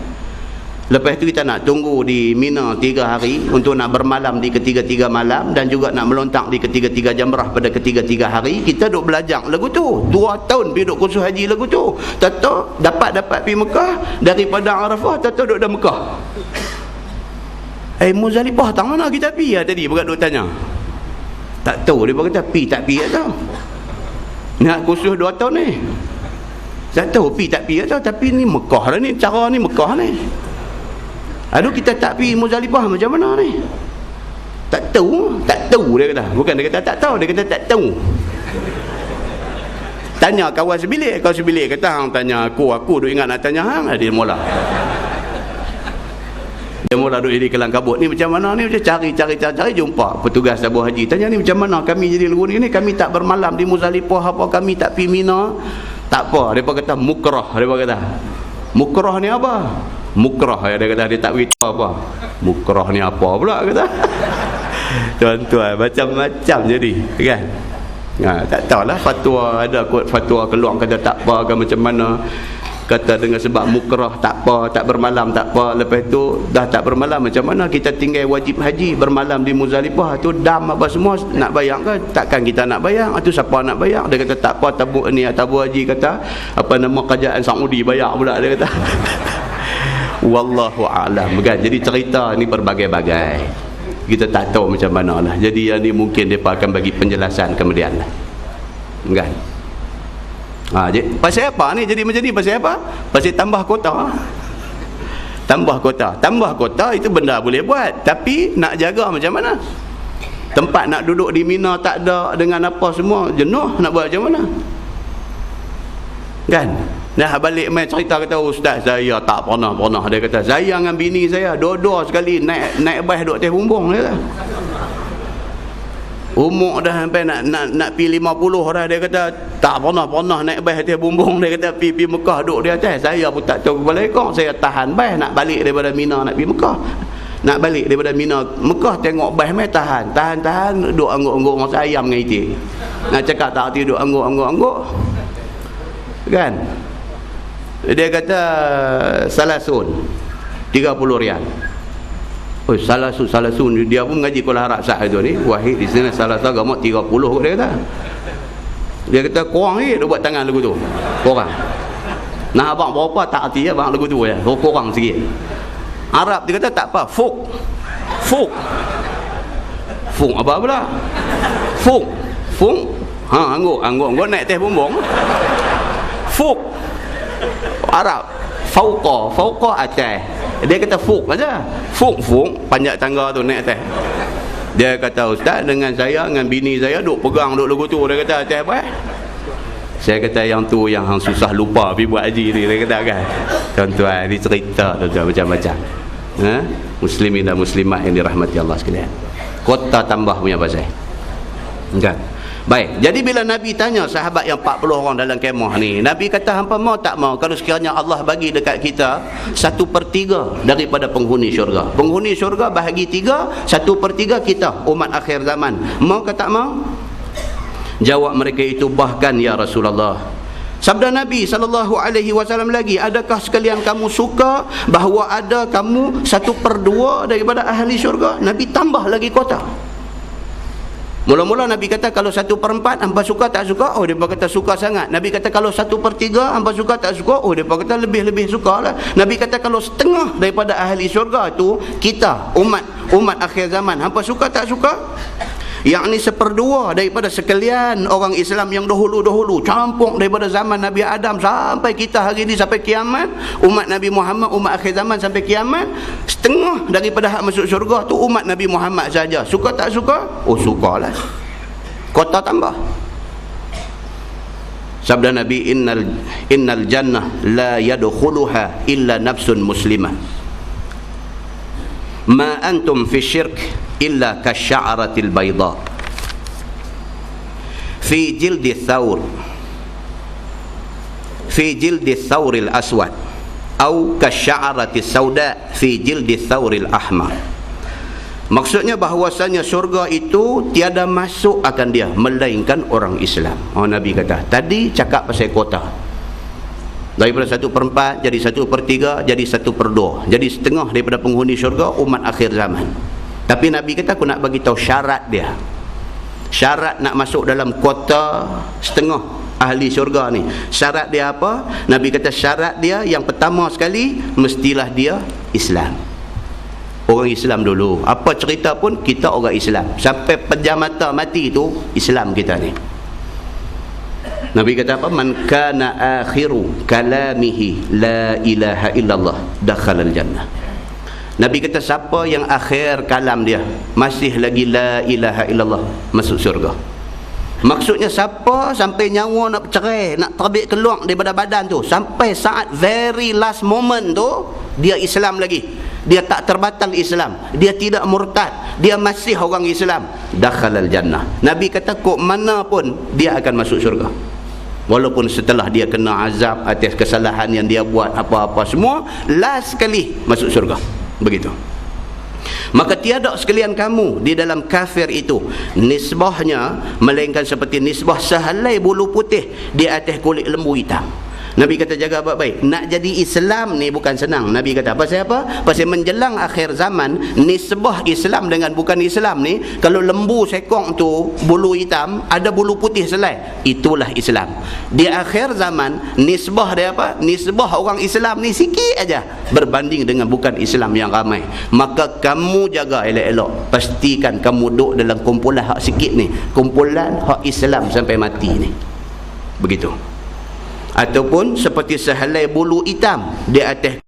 Lepas tu kita nak tunggu di Mina 3 hari untuk nak bermalam di ketiga-tiga malam, dan juga nak melontak di ketiga-tiga jamrah pada ketiga-tiga hari. Kita duk belajar lagu tu 2 tahun pergi duk kursus haji lagu tu. Tato dapat pergi Mekah, daripada Arafah tato duk dah Mekah. Muzdalifah tang mana kita pergi tadi? Bukan duk tanya. Tak tahu, dia kata pergi tak pergi tak tahu. Nak kursus 2 tahun ni. Tak tahu pergi tak pergi tak tahu, tapi ni Mekah lah ni, cara ni Mekah ni. Aduh, kita tak pergi Muzdalifah macam mana ni? Tak tahu dia kata. Bukan dia kata tak tahu, dia kata tak tahu. Tanya kawan sebilik kata, hang tanya aku duk ingat nak tanya hang. Dia mula. Dia mula duduk di kelang kabut. Ni macam mana ni? Macam cari jumpa petugas tabung haji. Tanya ni macam mana kami jadi lagu ni? Kami tak bermalam di Muzdalifah apa, kami tak pergi Mina. Tak apa. Dia kata mukrah. Dia kata mukrah ni apa? Mukrah. Dia kata dia tak beritahu apa. Mukrah ni apa pula kata. Tuan-tuan, macam-macam jadi kan. Tak tahulah fatwa, ada kot fatwa keluar kata tak apa ke macam mana. Kata dengan sebab mukrah tak apa, tak bermalam tak apa. Lepas tu dah tak bermalam macam mana kita tinggal wajib haji bermalam di Muzdalifah tu, dam apa semua nak bayang ke? Takkan kita nak bayang? Itu siapa nak bayang? Dia kata tak apa, tabung haji kata apa nama kerajaan Saudi bayar pula dia kata. Wallahu a'lam kan. Jadi cerita ni berbagai-bagai. Kita tak tahu macam mana lah. Jadi yang ni mungkin mereka akan bagi penjelasan kemudian lah. Kan? Pasal apa ni jadi macam ni? Pasal apa? Pasal tambah kota. Tambah kota itu benda boleh buat, tapi nak jaga macam mana? Tempat nak duduk di Mina tak ada dengan apa semua, jenuh nak buat macam mana? Kan? Dah balik main cerita kata ustaz saya tak pernah. Dia kata saya dengan bini saya dua-dua sekali naik bas duduk atas bumbung dia kata. Umur dah sampai nak pi 50 dah. Dia kata tak pernah naik bas atas bumbung. Dia kata pi Mekah duduk di atas. Saya pun tak tahu kepala ekor. Saya tahan bas nak balik daripada Mina nak pi Mekah. Nak balik daripada Mina Mekah tengok bas mai tahan duduk angguk-angguk masa ayam dengan itik. Nak cakap tak arti duduk angguk. Kan? Dia kata salasun 30 rial. Oh, salasun dia pun mengaji Kuala Harap sah itu ni. Wahid di sini salasun agama 30 kot dia kata. Dia kata korang ni dia buat tangan lagu tu. Korang. Nah abang berapa tak arti abang lagu tu ya. Korang sikit. Arab dia kata tak apa. Fuk apa pula? Fuk. Angguk naik atas bumbung. Fuk. Arab fauqa atas. Dia kata fuk aja. Fuk panjat tangga tu naik atas. Dia kata ustaz dengan saya dengan bini saya duk pegang duk lagu tu. Dia kata atas apa? Saya kata yang tu yang hang susah lupa pergi buat haji ni. Dia kata kan. Tuan-tuan ni cerita tuan-tuan macam-macam. Muslimin dan muslimat yang dirahmati Allah sekalian. Kota tambah punya pasal. Kan? Baik, jadi bila Nabi tanya sahabat yang 40 orang dalam kemah ni, Nabi kata hampa mau tak mau kalau sekiranya Allah bagi dekat kita 1/3 daripada penghuni syurga. Penghuni syurga bahagi 3, 1/3 kita umat akhir zaman. Mau ke tak mau? Jawab mereka itu bahkan ya Rasulullah. Sabda Nabi SAW lagi, adakah sekalian kamu suka bahawa ada kamu 1/2 daripada ahli syurga? Nabi tambah lagi kota. Mula-mula Nabi kata kalau 1/4 hangpa suka tak suka? Oh, mereka kata suka sangat. Nabi kata kalau 1/3 hangpa suka tak suka? Oh, mereka kata lebih-lebih suka lah. Nabi kata kalau setengah daripada ahli syurga tu kita, umat akhir zaman, hangpa suka tak suka? Yakni 1/2 daripada sekalian orang Islam yang dahulu-dahulu, campur daripada zaman Nabi Adam sampai kita hari ini sampai kiamat, umat Nabi Muhammad, umat akhir zaman sampai kiamat, setengah daripada hak masuk syurga tu umat Nabi Muhammad saja. Suka tak suka? Oh, sukalah. Kota tambah. Sabda Nabi innal jannah la yadkhuluha illa nafsun muslimah. Ma antum fi syirk illa kasya'aratil bayda fi jildi thawril aswad atau kasya'aratis sauda fi jildi thawril ahmar. Maksudnya bahawasanya syurga itu tiada masuk akan dia melainkan orang Islam. Nabi kata tadi cakap pasal kota daripada 1/4 jadi 1/3 jadi 1/2 jadi setengah daripada penghuni syurga umat akhir zaman. Tapi Nabi kata aku nak bagi tahu syarat dia. Syarat nak masuk dalam kota setengah ahli syurga ni. Syarat dia apa? Nabi kata syarat dia yang pertama sekali mestilah dia Islam. Orang Islam dulu. Apa cerita pun kita orang Islam. Sampai pejam mata mati tu Islam kita ni. Nabi kata apa? Man kana akhiru kalamihi la ilaha illallah dakhalal jannah. Nabi kata siapa yang akhir kalam dia masih lagi la ilaha illallah masuk syurga. Maksudnya siapa sampai nyawa nak bercerai, nak terbit keluar daripada badan tu, sampai saat very last moment tu dia Islam lagi, dia tak terbatal Islam, dia tidak murtad, dia masih orang Islam, dakhalal jannah. Nabi kata kok mana pun dia akan masuk syurga, walaupun setelah dia kena azab atas kesalahan yang dia buat apa-apa semua, last sekali masuk syurga. Begitu. Maka tiada sekalian kamu di dalam kafir itu nisbahnya melainkan seperti nisbah sehelai bulu putih di atas kulit lembu hitam. Nabi kata jaga baik-baik. Nak jadi Islam ni bukan senang. Nabi kata pasal apa? Pasal menjelang akhir zaman, nisbah Islam dengan bukan Islam ni, kalau lembu sekong tu bulu hitam, ada bulu putih selai, itulah Islam. Di akhir zaman, nisbah dia apa? Nisbah orang Islam ni sikit aja berbanding dengan bukan Islam yang ramai. Maka kamu jaga elok-elok, pastikan kamu duduk dalam kumpulan hak sikit ni, kumpulan hak Islam sampai mati ni. Begitu. Ataupun seperti sehelai bulu hitam di atas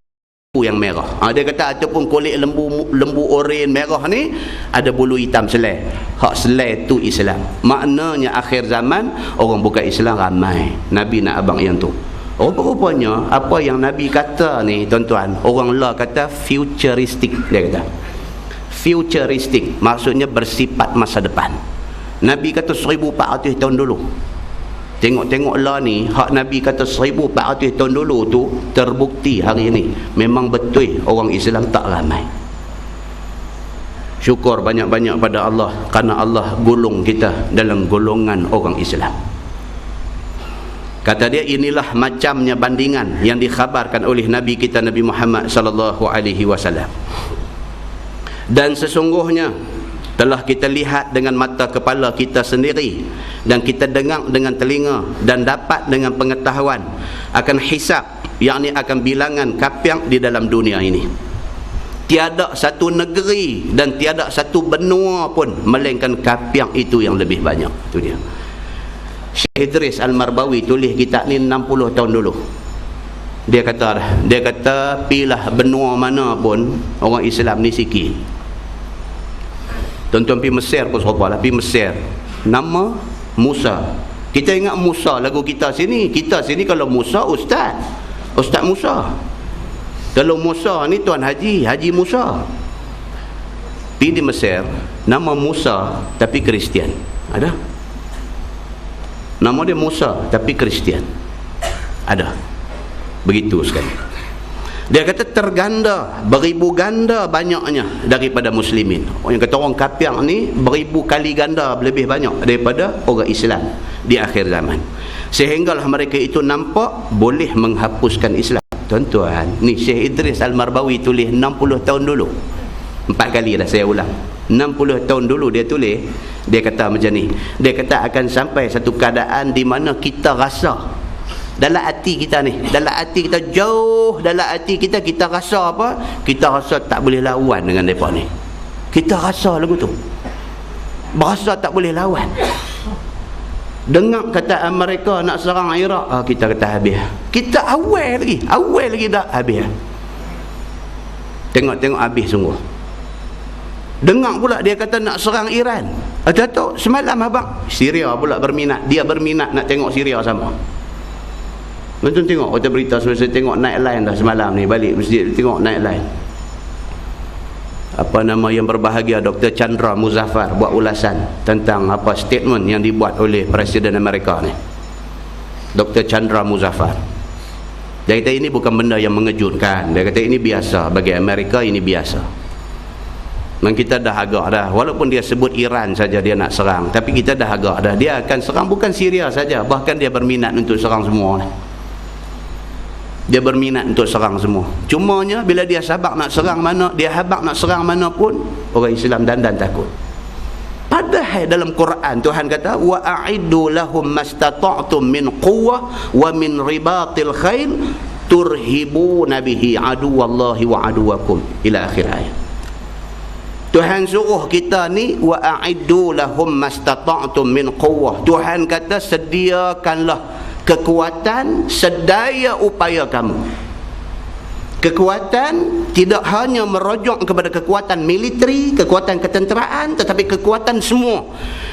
yang merah. Dia kata ataupun kulit lembu oren merah ni ada bulu hitam selai. Hak selai tu Islam. Maknanya akhir zaman orang bukan Islam ramai. Nabi nak abang yang tu. Rupanya apa yang Nabi kata ni tuan-tuan, orang lah kata futuristic. Dia kata futuristic, maksudnya bersifat masa depan. Nabi kata 1400 tahun dulu. Tengok-tengoklah ni, hak Nabi kata 1400 tahun dulu tu terbukti hari ini. Memang betul orang Islam tak ramai. Syukur banyak-banyak pada Allah kerana Allah golong kita dalam golongan orang Islam. Kata dia, inilah macamnya bandingan yang dikhabarkan oleh Nabi kita Nabi Muhammad sallallahu alaihi wasallam. Dan sesungguhnya telah kita lihat dengan mata kepala kita sendiri, dan kita dengar dengan telinga, dan dapat dengan pengetahuan akan hisab, yakni akan bilangan kapiang di dalam dunia ini. Tiada satu negeri dan tiada satu benua pun melainkan kapiang itu yang lebih banyak. Itu dia. Syekh Idris Al-Marbawi tulis kitab ni 60 tahun dulu. Dia kata pilah benua mana pun orang Islam ni sikit. Tuan-tuan pergi Mesir pun serupa lah. Pergi Mesir, nama Musa. Kita ingat Musa lagu kita sini. Kita sini kalau Musa Ustaz Musa. Kalau Musa ni Tuan Haji Musa. Pergi di Mesir, nama Musa tapi Kristian. Ada? Nama dia Musa tapi Kristian. Ada. Begitu sekali. Dia kata terganda, beribu ganda banyaknya daripada muslimin. Yang kata orang kapiang ni beribu kali ganda lebih banyak daripada orang Islam di akhir zaman. Sehinggalah mereka itu nampak boleh menghapuskan Islam. Tuan-tuan, ni Syekh Idris Al-Marbawi tulis 60 tahun dulu. 4 kali dah saya ulang. 60 tahun dulu dia tulis. Dia kata macam ni. Dia kata akan sampai satu keadaan di mana kita rasa dalam hati kita ni, dalam hati kita jauh, dalam hati kita rasa apa? Kita rasa tak boleh lawan dengan mereka ni. Kita rasa lagu tu, berasa tak boleh lawan. Dengar kata Amerika nak serang Iraq, kita kata habis. Kita awal lagi dah habis. Tengok habis sungguh. Dengar pula dia kata nak serang Iran. Tahu semalam abang Syria pula berminat. Dia berminat nak tengok Syria sama. Tuan tengok kata berita, saya tengok naik line dah semalam ni, balik masjid tengok naik line. Apa nama yang berbahagia, Dr. Chandra Muzaffar buat ulasan tentang apa statement yang dibuat oleh Presiden Amerika ni, Dr. Chandra Muzaffar. Dia kata ini bukan benda yang mengejutkan. Dia kata ini biasa bagi Amerika, ini biasa. Dan kita dah agak dah, walaupun dia sebut Iran saja dia nak serang, tapi kita dah agak dah dia akan serang bukan Syria saja, bahkan dia berminat untuk serang semua. Dia berminat untuk serang semua. Cumanya bila dia sabak nak serang mana, dia habak nak serang mana pun, orang Islam dandan takut. Padahal dalam Quran Tuhan kata wa a'iddu lahum mastata'tum min quwwah wa min ribatil khail turhibuna bihi aduwallahi wa aduwakum ila akhir ayat. Tuhan suruh kita ni wa a'iddu lahum mastata'tum min quwwah. Tuhan kata sediakanlah kekuatan sedaya upaya kamu. Kekuatan tidak hanya merujuk kepada kekuatan militeri, kekuatan ketenteraan, tetapi kekuatan semua.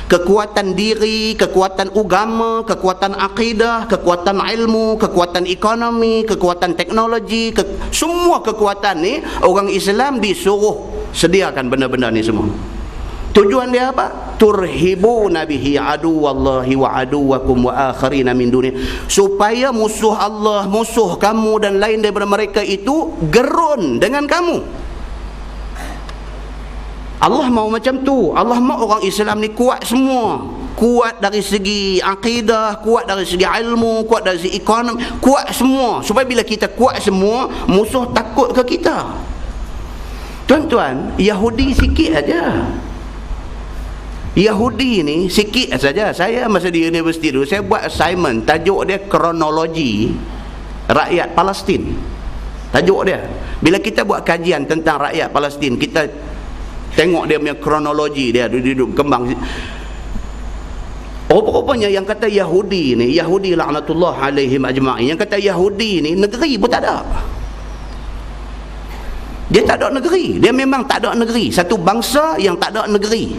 Kekuatan diri, kekuatan agama, kekuatan akidah, kekuatan ilmu, kekuatan ekonomi, kekuatan teknologi, semua kekuatan ni orang Islam disuruh sediakan benda-benda ni semua. Tujuan dia apa? Turhibuna bihi aduwallahi wa aduwakum wa akharina min dunia, supaya musuh Allah, musuh kamu dan lain daripada mereka itu gerun dengan kamu. Allah mau macam tu. Allah mau orang Islam ni kuat semua. Kuat dari segi akidah, kuat dari segi ilmu, kuat dari segi ekonomi, kuat semua. Supaya bila kita kuat semua, musuh takut ke kita. Tuan-tuan, Yahudi sikit aja. Yahudi ni sikit saja. Saya masa di universiti dulu, saya buat assignment, tajuk dia kronologi rakyat Palestin. Tajuk dia, bila kita buat kajian tentang rakyat Palestin, kita tengok dia punya kronologi dia duduk kembang. Rupanya yang kata Yahudi ni, Yahudi laknatullah alaihim ajma'in, yang kata Yahudi ni negeri pun tak ada. Dia tak ada negeri. Dia memang tak ada negeri. Satu bangsa yang tak ada negeri,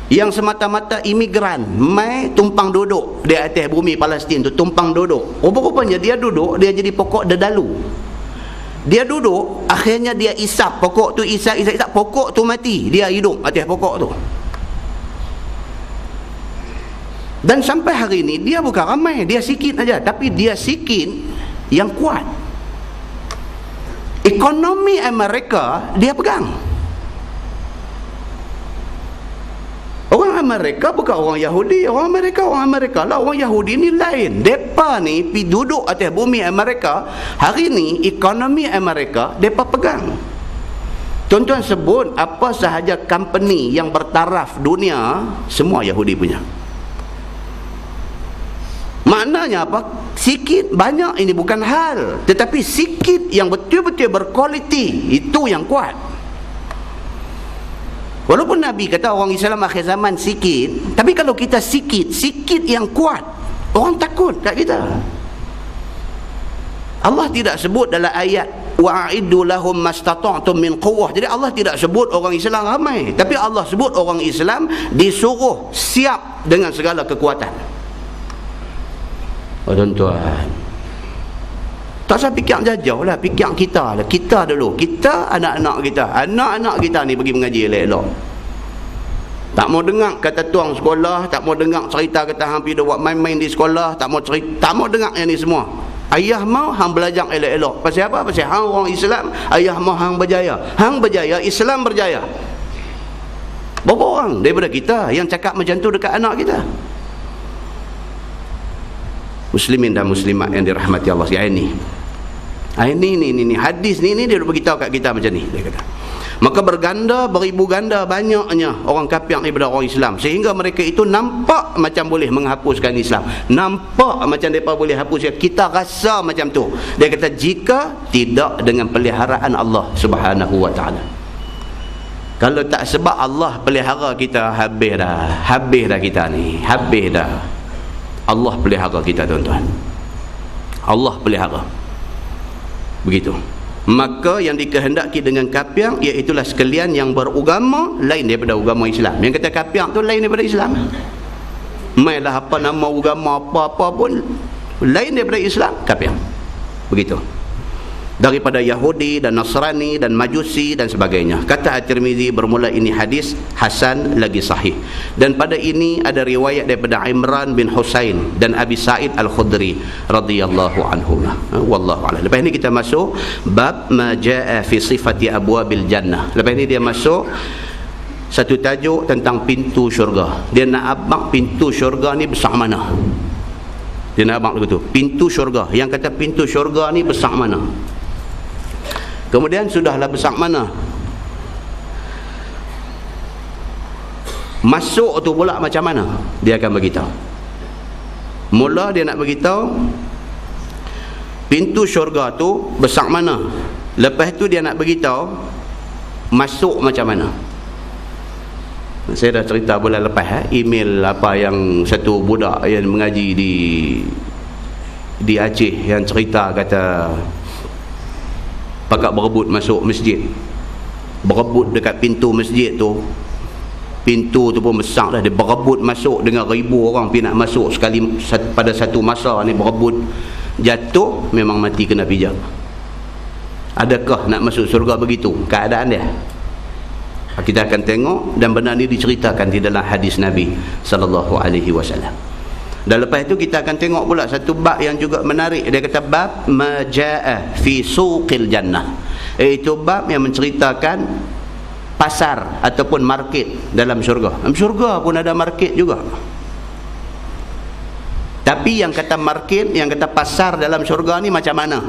yang semata-mata imigran, mai tumpang duduk di atas bumi Palestin tu, tumpang duduk. Rupa-rupanya dia duduk, dia jadi pokok dedalu. Dia duduk, akhirnya dia isap pokok tu, isap, pokok tu mati, dia hidup atas pokok tu. Dan sampai hari ni dia bukan ramai, dia sikit aja, tapi dia sikit yang kuat. Ekonomi Amerika dia pegang. Orang Amerika bukan orang Yahudi. Orang Amerika lah. Orang Yahudi ni lain. Mereka ni pergi duduk atas bumi Amerika. Hari ni ekonomi Amerika mereka pegang. Tuan-tuan sebut apa sahaja company yang bertaraf dunia, semua Yahudi punya. Maknanya apa? Sikit banyak ini bukan hal, tetapi sikit yang betul-betul berkualiti, itu yang kuat. Walaupun Nabi kata orang Islam akhir zaman sikit, tapi kalau kita sikit yang kuat, orang takut kat kita. Allah tidak sebut dalam ayat wa'iddu lahum mastata'tum min quwwah. Jadi Allah tidak sebut orang Islam ramai, tapi Allah sebut orang Islam disuruh siap dengan segala kekuatan. Oh tuan-tuan, tak usah fikir jauh lah, fikir kita lah. Kita dulu, kita anak-anak kita ni pergi mengaji elok-elok. Tak mau dengar kata tuang sekolah, tak mau dengar cerita kata hang pergi buat main-main di sekolah, tak mau cerita, tak mau dengar yang ni semua. Ayah mau hang belajar elok-elok. Pasal apa? Pasal hang orang Islam, ayah mau hang berjaya. Hang berjaya, Islam berjaya. Berapa orang daripada kita yang cakap macam tu dekat anak kita? Muslimin dan muslimat yang dirahmati Allah sekalian ni. Ini hadis ni dia beritahu kat kita macam ni, dia kata. Maka berganda, beribu ganda banyaknya orang kafir ni daripada orang Islam, sehingga mereka itu nampak macam boleh menghapuskan Islam, nampak macam mereka boleh hapuskan. Kita rasa macam tu. Dia kata jika tidak dengan peliharaan Allah Subhanahu wa taala. Kalau tak sebab Allah pelihara kita, habis dah kita ni, habis dah. Allah pelihara kita tuan-tuan. Allah pelihara. Begitu. Maka yang dikehendaki dengan kafir iaitulah sekalian yang beragama lain daripada agama Islam. Yang kata kafir tu lain daripada Islam. Mainlah apa nama agama apa-apa pun lain daripada Islam, kafir. Begitu. Daripada Yahudi dan Nasrani dan Majusi dan sebagainya. Kata At-Tirmizi bermula ini hadis hasan lagi sahih. Dan pada ini ada riwayat daripada Imran bin Husain dan Abi Sa'id Al-Khudri radhiyallahu anhu. Wallahu a'lam. Lepas ini kita masuk bab ma jaa fi sifati abwabil jannah. Lepas ini dia masuk satu tajuk tentang pintu syurga. Dia nak abang pintu syurga ni besar mana. Dia nak abang begitu. Pintu syurga. Yang kata pintu syurga ni besar mana. Kemudian sudahlah besar mana, masuk tu pula macam mana, dia akan beritahu. Mula dia nak beritahu pintu syurga tu besar mana. Lepas tu dia nak beritahu masuk macam mana. Saya dah cerita bulan lepas email apa yang satu budak yang mengaji di di Aceh yang cerita kata pakak berebut masuk masjid, berebut dekat pintu masjid tu. Pintu tu pun besar dah, dia berebut masuk dengan 1000 orang pergi nak masuk sekali pada satu masa ni, berebut. Jatuh memang mati kena pijak. Adakah nak masuk surga begitu keadaan dia? Kita akan tengok, dan benda ni diceritakan di dalam hadis Nabi sallallahu alaihi wasallam. Dan lepas itu kita akan tengok pula satu bab yang juga menarik. Dia kata bab majaa fi suqil jannah, iaitu bab yang menceritakan pasar ataupun market dalam syurga. Dalam syurga pun ada market juga. Tapi yang kata market, yang kata pasar dalam syurga ni macam mana?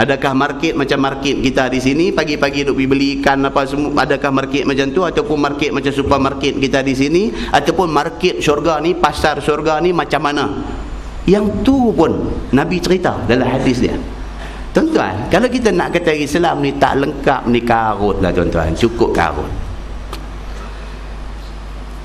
Adakah market macam market kita di sini, pagi-pagi duk pergi beli ikan apa semua? Adakah market macam tu, ataupun market macam supermarket kita di sini, ataupun market syurga ni, pasar syurga ni macam mana? Yang tu pun Nabi cerita dalam hadis dia. Tuan-tuan, kalau kita nak kata Islam ni tak lengkap ni, karut lah tuan-tuan, cukup karut.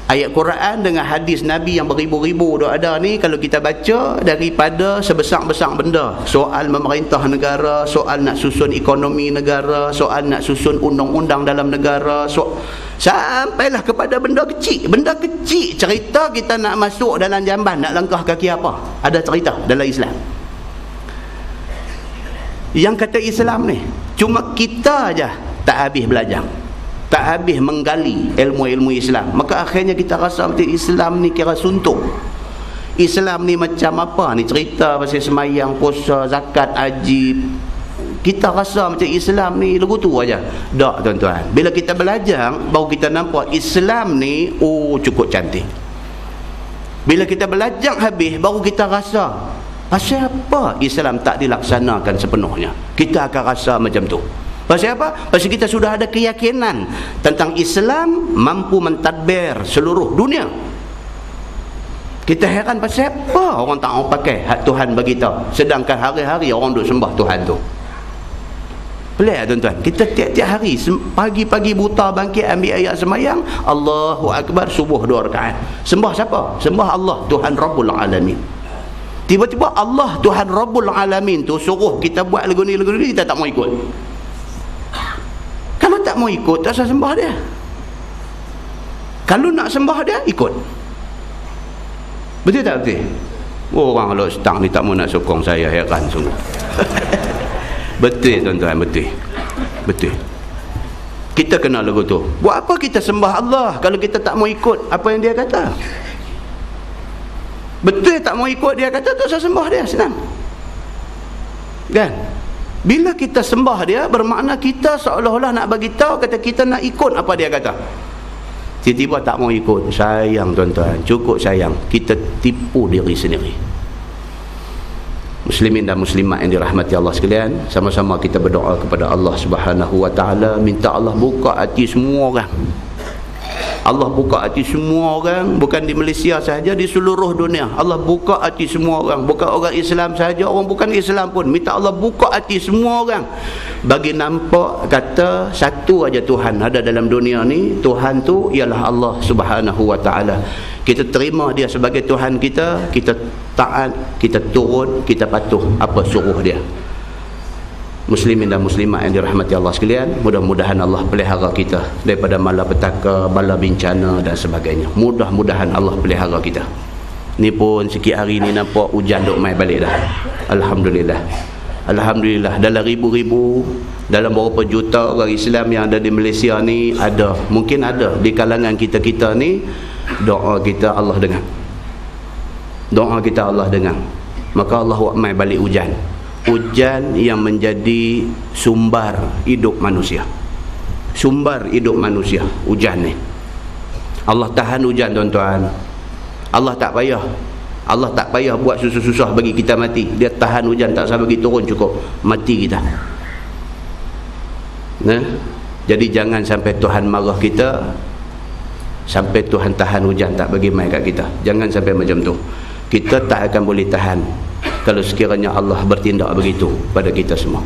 Ayat Quran dengan hadis Nabi yang beribu-ribu dah ada ni, kalau kita baca daripada sebesar-besar benda, soal memerintah negara, soal nak susun ekonomi negara, soal nak susun undang-undang dalam negara, sampailah kepada benda kecil. Benda kecil cerita kita nak masuk dalam jamban, nak langkah kaki apa, ada cerita dalam Islam. Yang kata Islam ni, cuma kita aja tak habis belajar, tak habis menggali ilmu-ilmu Islam. Maka akhirnya kita rasa macam Islam ni kira suntuk. Islam ni macam apa ni, cerita pasal semayang, puasa, zakat, haji. Kita rasa macam Islam ni lagu tu aja. Tak tuan-tuan, bila kita belajar baru kita nampak Islam ni cukup cantik. Bila kita belajar habis baru kita rasa pasal apa Islam tak dilaksanakan sepenuhnya. Kita akan rasa macam tu. Pasal apa? Pasal kita sudah ada keyakinan tentang Islam mampu mentadbir seluruh dunia. Kita heran pasal apa orang tak mau pakai hak Tuhan bagi tahu, sedangkan hari-hari orang duk sembah Tuhan tu. Pelik tuan-tuan, kita tiap-tiap hari pagi-pagi buta bangkit ambil ayat semayang, Allahu Akbar, subuh 2 rakaat. Sembah siapa? Sembah Allah, Tuhan Rabbul Alamin. Tiba-tiba Allah Tuhan Rabbul Alamin tu suruh kita buat lagu ni, kita tak mau ikut. Kalau tak mau ikut, tak usah sembah dia. Kalau nak sembah dia, ikut. Betul tak betul? Orang kalau setang ni tak mau nak sokong saya, heran sungguh. Betul tuan-tuan, betul. Betul. Kita kenal lagu tu. Buat apa kita sembah Allah kalau kita tak mau ikut apa yang dia kata? Betul tak mau ikut dia kata, tak usah sembah dia, senang. Kan? Bila kita sembah dia, bermakna kita seolah-olah nak bagi tahu kata kita nak ikut apa dia kata. Tiba-tiba tak mau ikut, sayang tuan-tuan, cukup sayang, kita tipu diri sendiri. Muslimin dan muslimat yang dirahmati Allah sekalian, sama-sama kita berdoa kepada Allah Subhanahu wa taala, minta Allah buka hati semua orang. Allah buka hati semua orang, bukan di Malaysia sahaja, di seluruh dunia. Allah buka hati semua orang, bukan orang Islam sahaja, orang bukan Islam pun. Minta Allah buka hati semua orang, bagi nampak kata satu aja Tuhan ada dalam dunia ni. Tuhan tu ialah Allah Subhanahu wa taala. Kita terima dia sebagai Tuhan kita, kita taat, kita turut, kita patuh apa suruh dia. Muslimin dan muslimat yang dirahmati Allah sekalian, mudah-mudahan Allah pelihara kita daripada malapetaka, bala bencana dan sebagainya. Mudah-mudahan Allah pelihara kita. Ni pun sikit hari ni nampak hujan duk mai balik dah. Alhamdulillah. Alhamdulillah, dalam ribu-ribu, dalam beberapa juta orang Islam yang ada di Malaysia ni, ada, mungkin ada di kalangan kita-kita ni, doa kita Allah dengar. Doa kita Allah dengar. Maka Allah buat mai balik hujan. Hujan yang menjadi sumber hidup manusia. Sumber hidup manusia, hujan ni. Allah tahan hujan tuan-tuan. Allah tak payah. Allah tak payah buat susah-susah bagi kita mati. Dia tahan hujan, tak usah bagi turun, cukup mati kita. Nah, jadi jangan sampai Tuhan marah kita, sampai Tuhan tahan hujan tak bagi mai kat kita. Jangan sampai macam tu. Kita tak akan boleh tahan kalau sekiranya Allah bertindak begitu pada kita semua.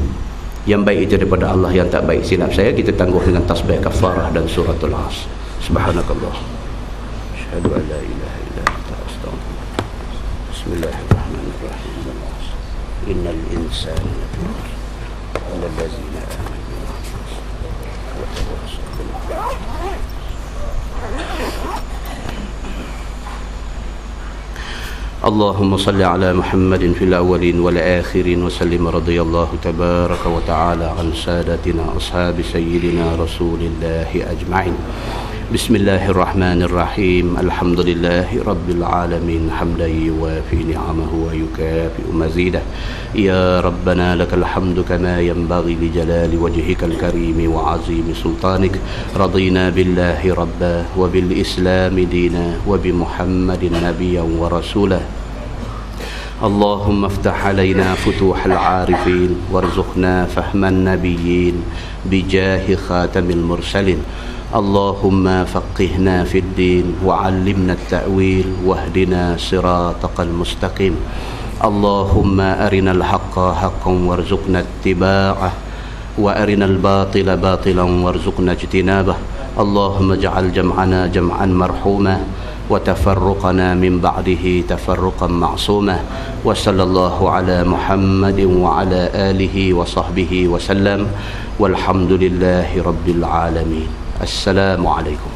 Yang baik itu daripada Allah, yang tak baik silap saya. Kita tangguh dengan tasbih kafarah dan suratul As. Subhanakallah, asyhadu an la ilaha illa anta, astaghfirullah. Bismillahirrahmanirrahim. innal insana lafi khusr illa allazina amanu wa tawassaw bil haqqi. اللهم صل على محمد في الأولين والآخرين وسلم رضي الله تبارك وتعالى عن سادتنا أصحاب سيدنا رسول الله أجمعين. بسم الله الرحمن الرحيم. الحمد لله رب العالمين حمدا يوافي نعمه ويكافئ مزيده. يا ربنا لك الحمد كما ينبغي لجلال وجهك الكريم وعظيم سلطانك. رضينا بالله ربا وبالإسلام دينا وبمحمد نبيا ورسولا. اللهم افتح علينا فتوح العارفين وارزقنا فهم النبيين بجاه خاتم المرسلين. اللهم فقهنا في الدين وعلمنا التأويل واهدنا صراطك المستقيم. اللهم أرنا الحق حقا وارزقنا اتباعه وأرنا الباطل باطلا وارزقنا اجتنابه. اللهم اجعل جمعنا جمعا مرحوما وتفرقنا من بعده تفرقا معصوما. وصلى الله على محمد وعلى آله وصحبه وسلم والحمد لله رب العالمين. السلام عليكم.